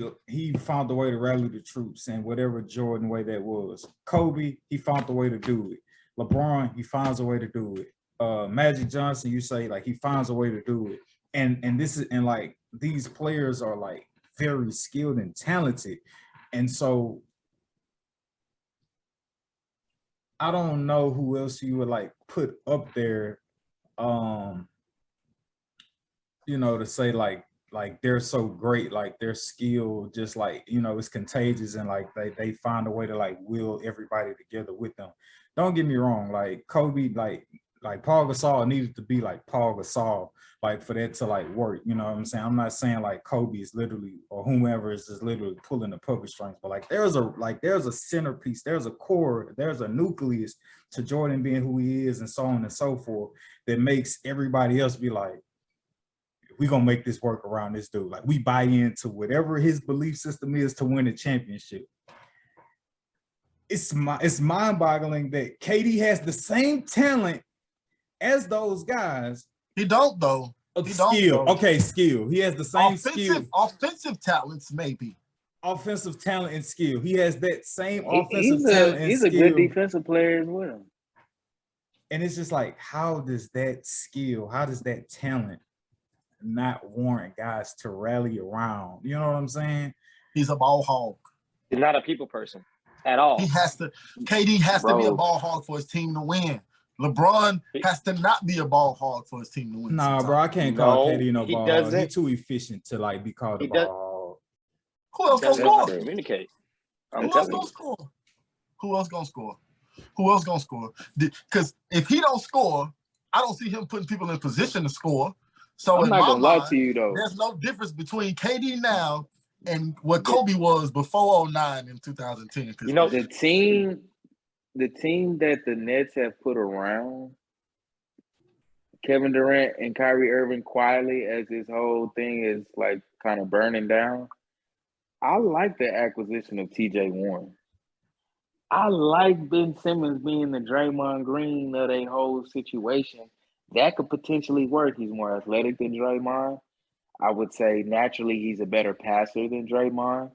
found the way to rally the troops and whatever Jordan way that was. Kobe, he found the way to do it. LeBron, he finds a way to do it. Magic Johnson, you say like he finds a way to do it. And this is like these players are like very skilled and talented. And so I don't know who else you would like put up there, to say like they're so great, like their skill just like, it's contagious and like they find a way to like will everybody together with them. Don't get me wrong, like Kobe, like Paul Gasol needed to be like Paul Gasol, like for that to like work, you know what I'm saying? I'm not saying like Kobe is literally or whomever is just literally pulling the puppet strings, but like there's a centerpiece, there's a core, there's a nucleus to Jordan being who he is and so on and so forth that makes everybody else be like, we're gonna make this work around this dude. Like we buy into whatever his belief system is to win a championship. It's mind-boggling that KD has the same talent as those guys. He don't though. Skill. Okay, skill. He has the same skill. Offensive talents, maybe. Offensive talent and skill. He has that same offensive talent and skill. He's a good defensive player as well. And it's just like, how does that skill, how does that talent not warrant guys to rally around? You know what I'm saying? He's a ball hog. He's not a people person at all. KD has to be a ball hog for his team to win. LeBron has to not be a ball hog for his team to win. Nah, bro, I can't call KD no ball hog. He's too efficient to like be called a ball hog. Who else gonna score? Communicate. Who else gonna score? Because if he don't score, I don't see him putting people in position to score. So I'm not gonna lie to you though. There's no difference between KD now and what Kobe was before 09 in 2010. You know, the team that the Nets have put around Kevin Durant and Kyrie Irving quietly as this whole thing is like kind of burning down. I like the acquisition of TJ Warren. I like Ben Simmons being the Draymond Green of their whole situation. That could potentially work. He's more athletic than Draymond. I would say naturally he's a better passer than Draymond.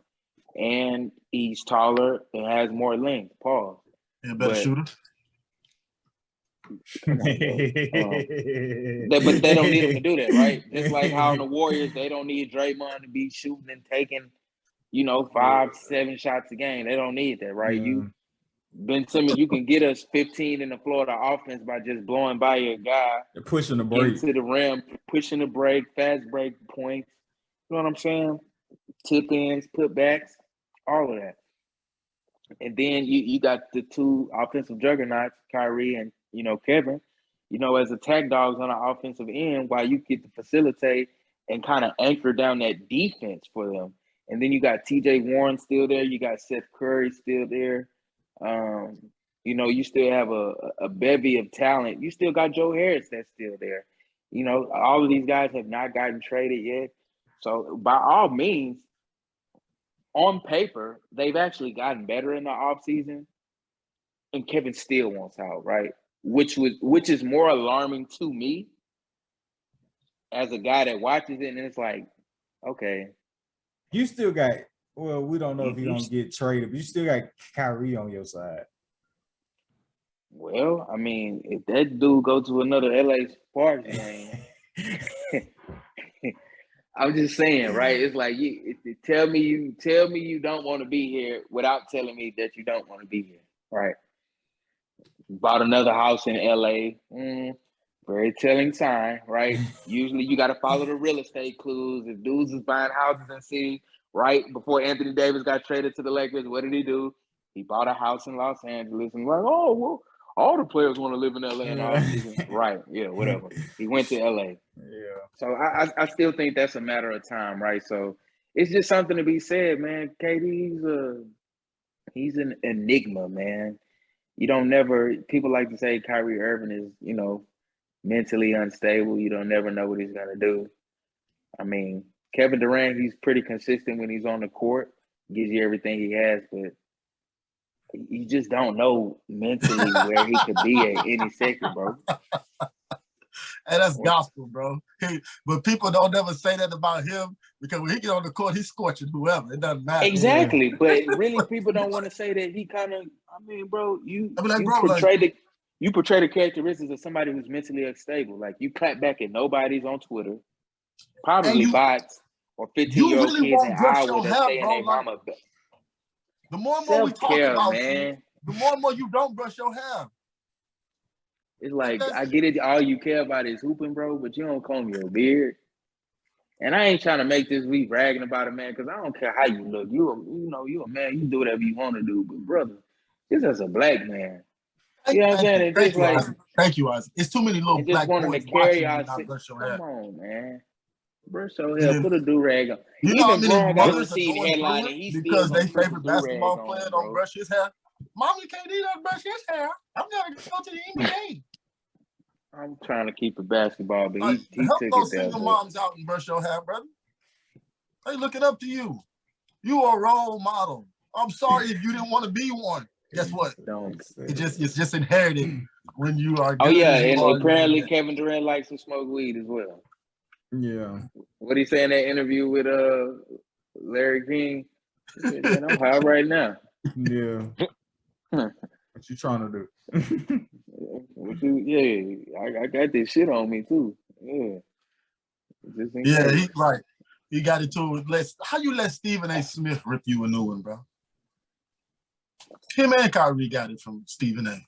And he's taller and has more length. Pause. He's a better shooter. But they don't need him to do that, right? Just like how in the Warriors, they don't need Draymond to be shooting and taking, 5-7 shots a game. They don't need that, right? Yeah. Ben Simmons, you can get us 15 in the Florida offense by just blowing by your guy. They're pushing the break. To the rim, pushing the break, fast break points. You know what I'm saying? Tip-ins, putbacks, all of that. And then you got the two offensive juggernauts, Kyrie and, Kevin, as attack dogs on the offensive end while you get to facilitate and kind of anchor down that defense for them. And then you got TJ Warren still there. You got Seth Curry still there. You still have a bevy of talent. You still got Joe Harris that's still there. All of these guys have not gotten traded yet. So by all means, on paper, they've actually gotten better in the offseason. And Kevin still wants out, right? Which is more alarming to me as a guy that watches it, and it's like, okay. You still got, we don't know if he's gonna get traded, but you still got Kyrie on your side. Well, I mean, if that dude go to another LA Sparks game, I'm just saying, right? It's like tell me you don't want to be here without telling me that you don't want to be here, right? Bought another house in LA. Very telling sign, right? Usually you got to follow the real estate clues. If dudes is buying houses in cities, right before Anthony Davis got traded to the Lakers, what did he do? He bought a house in Los Angeles and like, oh, well, all the players want to live in LA in the offseason. Right, yeah, whatever. He went to LA. Yeah. So I still think that's a matter of time, right? So it's just something to be said, man. KD, he's an enigma, man. You don't never, people like to say Kyrie Irving is, mentally unstable. You don't never know what he's going to do. I mean, Kevin Durant, he's pretty consistent when he's on the court, gives you everything he has, but you just don't know mentally where he could be at any second, bro. And that's gospel, bro. But people don't ever say that about him because when he get on the court, he's scorching whoever. It doesn't matter. Exactly. But really, people don't want to say that he kind of, bro, you portray the characteristics of somebody who's mentally unstable. Like, you clap back at nobody's on Twitter, probably bots or 15-year-old really kids in Iowa that hair, say in their mama. The more and more we talk about man. you, the more and more you don't brush your hair. It's like, I get it. All you care about is hooping, bro, but you don't comb your beard. And I ain't trying to make this week bragging about it, man, because I don't care how you look. You a man. You do whatever you want to do. But, brother, just as a black man, you know what I'm saying? It's just like, thank you, Isaac. It's too many little black boys watching you not brush your hair. Come on, man. Brush your hair. Put a do-rag on. You know how many mothers are received going headline through and it because they favorite basketball player don't bro. brush his hair? Mommy KD doesn't brush his hair. I'm going to go to the NBA. I'm trying to keep it basketball, but he help took those it there. Single moms out and brush your hair, brother. They looking up to you. You are a role model. I'm sorry if you didn't want to be one. Guess what? It's just inherited when you are. Oh yeah, and apparently Kevin Durant likes to smoke weed as well. Yeah. What he say in that interview with Larry King? He said, man, I'm high right now. Yeah. What you trying to do? I got this shit on me too. Yeah. He's right. He got it too. How you let Stephen A. Smith rip you a new one, bro? Him and Kyrie got it from Stephen A.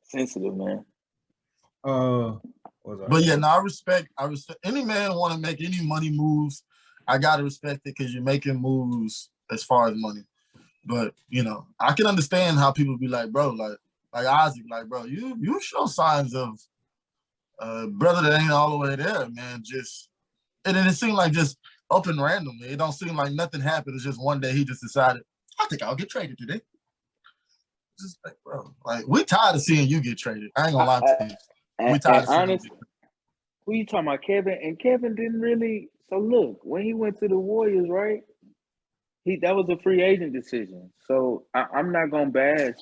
Sensitive, man. But yeah, no, I respect. Any man want to make any money moves, I gotta respect it because you're making moves as far as money. But I can understand how people be like, bro, like Isaac, like, bro, you show signs of brother that ain't all the way there, man. And then it seemed like just up and randomly. It don't seem like nothing happened. It's just one day he just decided, I think I'll get traded today. Just like, bro, like, we tired of seeing you get traded. I ain't gonna lie to you. We tired of seeing you. Who you talking about, Kevin? And Kevin didn't really. So look, when he went to the Warriors, right? That was a free agent decision. So I'm not gonna bash.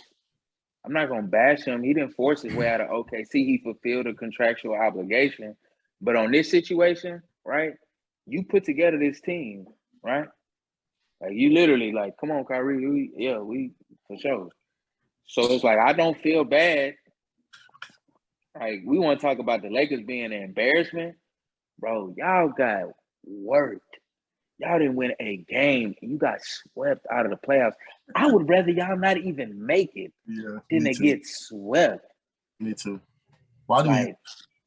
I'm not gonna bash him. He didn't force his way out of OKC. He fulfilled a contractual obligation. But on this situation, right? You put together this team, right? Like, you literally like, come on, Kyrie. We for sure. So it's like, I don't feel bad. Like, we want to talk about the Lakers being an embarrassment. Bro, y'all got worked. Y'all didn't win a game. You got swept out of the playoffs. I would rather y'all not even make it than to get swept. Me too. Why do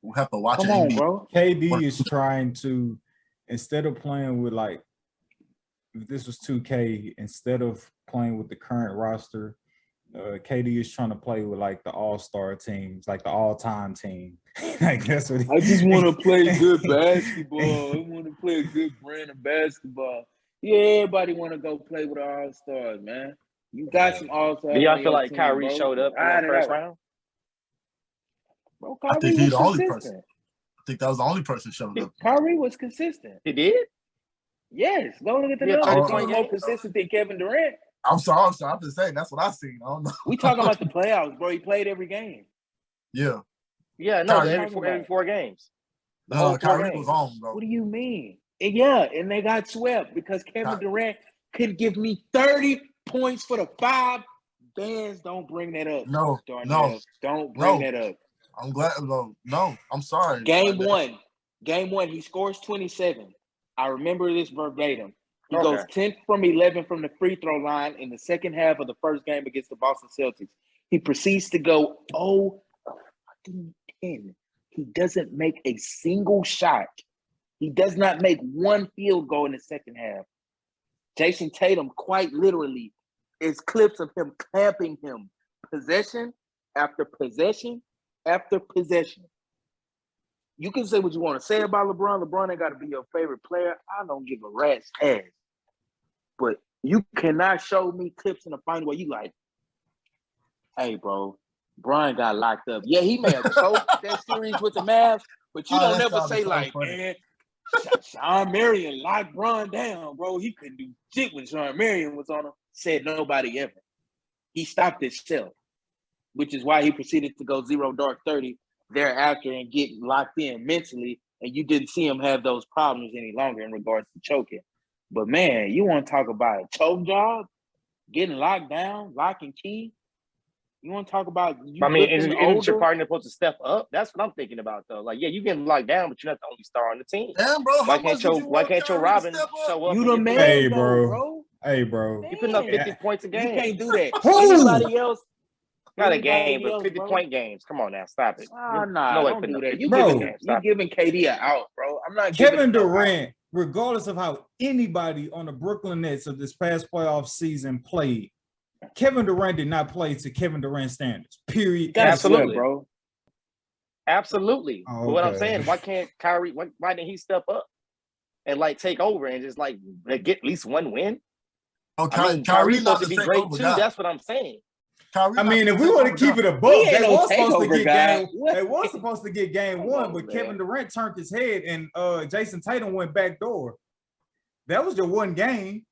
we have to watch it? Come on, bro. KD is trying to, instead of playing with, like, if this was 2K, instead of playing with the current roster, KD is trying to play with, like, the all-star teams, like the all-time team. Like, that's what I just want to play good basketball. I want to play a good brand of basketball. Yeah, everybody want to go play with all-stars, man. You got some all-stars. Do y'all feel like Kyrie showed up in that first round? Bro, I think he's the only person. I think that was the only person showed up. Kyrie was consistent. He did? Yes. Go look at the numbers. He was more consistent than Kevin Durant. I'm sorry. I'm just saying that's what I seen. I don't know. We talking about the playoffs, bro. He played every game. Yeah. Yeah, no, every four games. No, Kyrie was on, bro. What do you mean? And they got swept because Kevin Durant could give me 30 points for the 5 Fans don't bring that up. No, Darnell. Don't bring that up. I'm glad. No, I'm sorry. Game one, he scores 27. I remember this verbatim. He goes 10 from 11 from the free throw line in the second half of the first game against the Boston Celtics. He proceeds to go 0 of 10. He doesn't make a single shot. He does not make one field goal in the second half. Jason Tatum quite literally is clips of him clamping him possession after possession after possession. You can say what you want to say about LeBron. LeBron ain't got to be your favorite player. I don't give a rat's ass. But you cannot show me clips in the final where you like, hey, bro, Brian got locked up. Yeah, he may have choked that series with the Mavs, but you don't never say like, man, Sean Marion locked Bron down, bro. He couldn't do shit when Sean Marion was on him. Said nobody ever. He stopped himself, which is why he proceeded to go 0 dark 30 thereafter and get locked in mentally, and you didn't see him have those problems any longer in regards to choking. But, man, you want to talk about a choke job, getting locked down, lock and key? You want to talk about you isn't your partner supposed to step up? That's what I'm thinking about, though. Like, yeah, you getting locked down, but you're not the only star on the team. Damn, bro. Why can't your Robin show up? You the man, hey, bro. Hey, bro. You putting up 50 points a game. You can't do that. Anybody else? Not a game, but 50-point games. Come on now, stop it. Don't do that. You giving KD an out, bro. I'm not Kevin Durant, regardless of how anybody on the Brooklyn Nets of this past playoff season played, Kevin Durant did not play to Kevin Durant standards. Period. Absolutely, bro. Absolutely. Oh, but what I'm saying, why can't Kyrie? Why didn't he step up and like take over and just like get at least one win? Oh, Kyrie's supposed to be great too. That's what I'm saying. I mean, if we want to keep it a buck, they was supposed to get game one, but Kevin Durant turned his head and Jason Tatum went back door. That was your one game.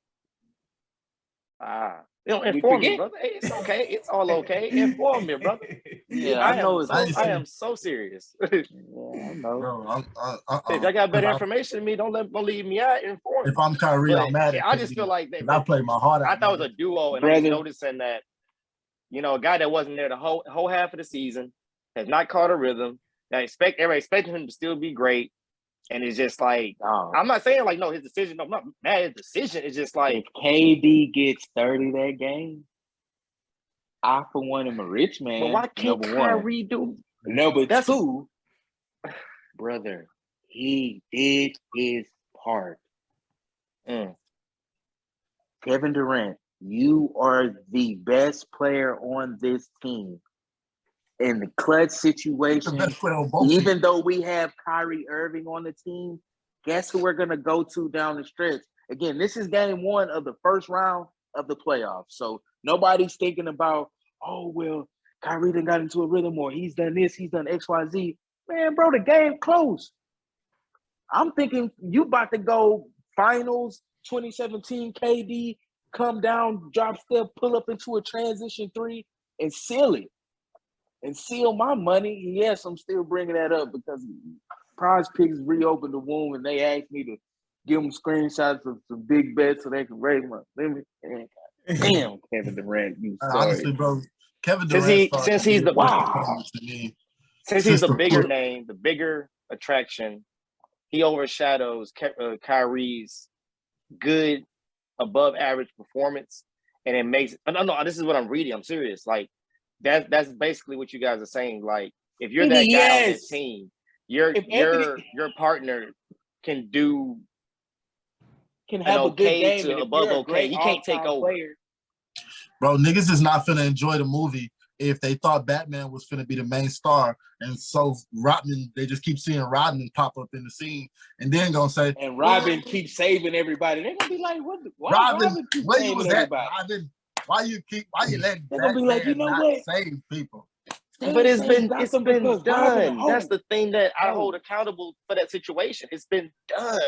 Inform me, brother. Hey, it's okay. It's all okay. Inform me, brother. Yeah, I know. I am so serious. I know. Bro, if I got better information than me, don't leave me out. Inform me. If I'm Kyrie, I'm mad at I just feel like I played my heart out. I thought it was a duo, and I'm noticing that, a guy that wasn't there the whole half of the season has not caught a rhythm. Everybody expecting him to still be great. And it's just like, I'm not saying like, no, his decision, no, I'm not mad at his decision. It's just like, if KD gets 30 that game, I, for one, am a rich man. But why can't Kyrie do? Number two, brother, he did his part. Kevin Durant, you are the best player on this team. In the clutch situation, even though we have Kyrie Irving on the team, guess who we're going to go to down the stretch? Again, this is game one of the first round of the playoffs. So nobody's thinking about, oh, well, Kyrie done got into a rhythm or he's done this, he's done X, Y, Z. Man, bro, the game close. I'm thinking you about to go finals 2017 KD, come down, drop step, pull up into a transition three, and seal it. And seal my money. Yes, I'm still bringing that up because Prize Picks reopened the womb and they asked me to give them screenshots of some big bets so they can raise my limit. Damn, Kevin Durant, you sorry. Honestly, bro, Kevin Durant. Since he's the bigger name, the bigger attraction, he overshadows Kyrie's good, above average performance, and it makes. No, this is what I'm reading. I'm serious. Like. That's basically what you guys are saying. Like, if you're that guy on this team, your partner can have a good game to above okay. He can't take over. Player. Bro, niggas is not finna enjoy the movie if they thought Batman was finna be the main star, and so Robin, they just keep seeing Robin pop up in the scene, and then gonna say, and Robin keeps saving everybody. They're gonna be like, "What? Why Robin keep where you was at, Robin? Why you letting that be like, save people?" But it's been done. That's the thing that I hold accountable for that situation. It's been done.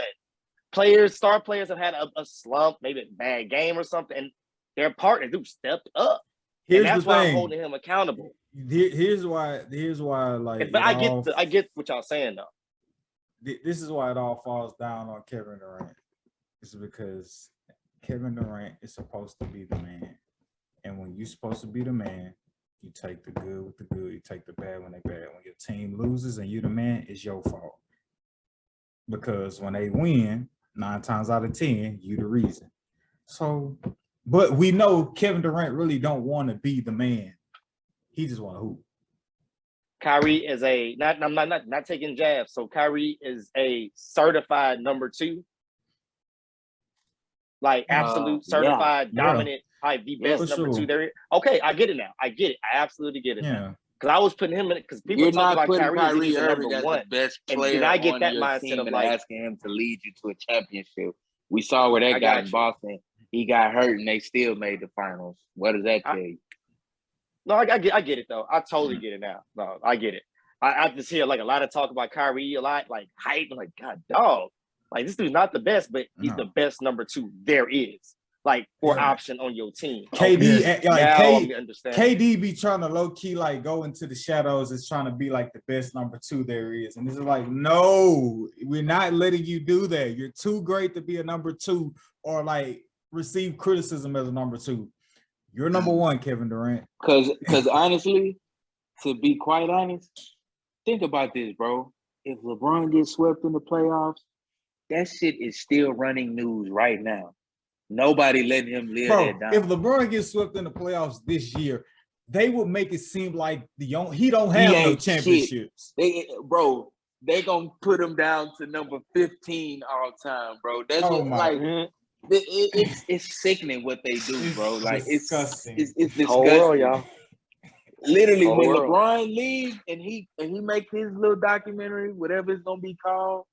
Star players have had a slump, maybe a bad game or something, and their partners do stepped up. And that's why I'm holding him accountable. Here's why. Like, but I get what y'all saying though. This is why it all falls down on Kevin Durant. It's because Kevin Durant is supposed to be the man. And when you're supposed to be the man, you take the good with the good, you take the bad when they bad. When your team loses and you're the man, it's your fault. Because when they win, 9 times out of 10, you the reason. So, but we know Kevin Durant really don't want to be the man. He just want to hoop. Kyrie is I'm not taking jabs. So Kyrie is a certified number 2. Like absolute certified dominant, probably the best number 2 there is. Okay, I get it now. I get it. I absolutely get it. Yeah. Because I was putting him in it because people talk about Kyrie as Irving number as 1. the best player and I get on that your mindset team of and like asking him to lead you to a championship. We saw where that guy in Boston. He got hurt and they still made the finals. What does that tell you? No, I get it though. I totally get it now. No, I get it. I just hear like a lot of talk about Kyrie, a lot like hype. I'm like, God, dog. Like this dude's not the best, but he's the best number 2 there is. Like for option on your team. KD, KD be trying to low key like go into the shadows, is trying to be like the best number 2 there is, and this is like, no, we're not letting you do that. You're too great to be a number 2 or like receive criticism as a number 2. You're number 1, Kevin Durant. Because honestly, to be quite honest, think about this, bro. If LeBron gets swept in the playoffs, that shit is still running news right now. Nobody letting him live that down. If LeBron gets swept in the playoffs this year, they would make it seem like he don't have no championships. They gonna put him down to number 15 all time, bro. That's it's sickening what they do, bro. Like disgusting. It's disgusting. Whole world, y'all. Literally, when LeBron leaves and he make his little documentary, whatever it's gonna be called,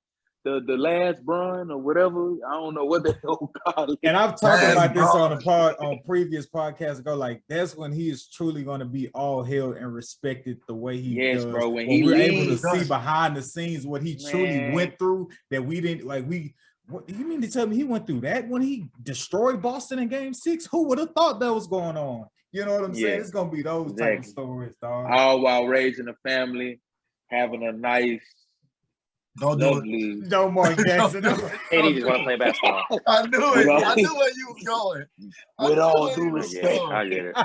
the last Bron or whatever, I don't know what the hell called it. And I've talked about this on previous podcasts ago. Like that's when he is truly going to be all held and respected the way he does. Bro. When we're able to see behind the scenes what he truly went through that we didn't like. What you mean to tell me he went through that when he destroyed Boston in Game 6? Who would have thought that was going on? You know what I'm saying? It's gonna be those type of stories, dog. All while raising a family, having a nice. Lovely. No more Jackson. He just want to play basketball. I knew it. I knew where you was going. With all due respect, I get it.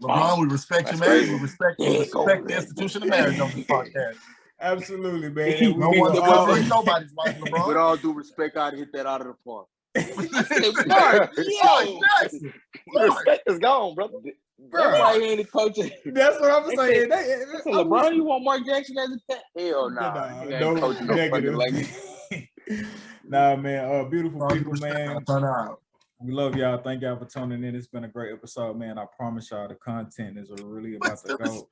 LeBron, we respect you, man. We respect the institution of marriage on this podcast. Absolutely, man. Nobody's watching LeBron. With all due respect, I'd hit that out of the park. Respect is gone, brother. That's why he ain't a coach. That's what I'm saying. Listen, LeBron, you want Mark Jackson as a cat? Hell nah. No negative. Nah, man. Beautiful people, man. We love y'all. Thank y'all for tuning in. It's been a great episode, man. I promise y'all the content is really about to go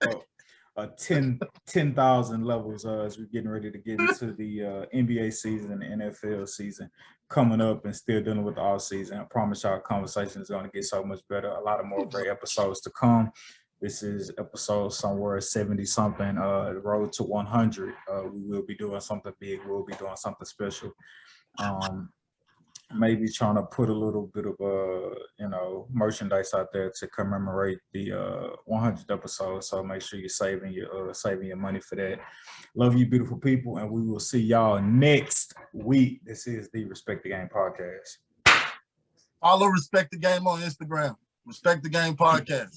up 10,000 levels as we're getting ready to get into the NBA season and the NFL season coming up and still dealing with the off season. I promise y'all conversation is going to get so much better. A lot of more great episodes to come. This is episode somewhere 70 something, road to 100. We will be doing something big. We'll be doing something special. Maybe trying to put a little bit of merchandise out there to commemorate the 100th episode. So make sure you're saving your money for that. Love you, beautiful people, and we will see y'all next week. This is the Respect the Game podcast. Follow Respect the Game on Instagram. Respect the Game podcast.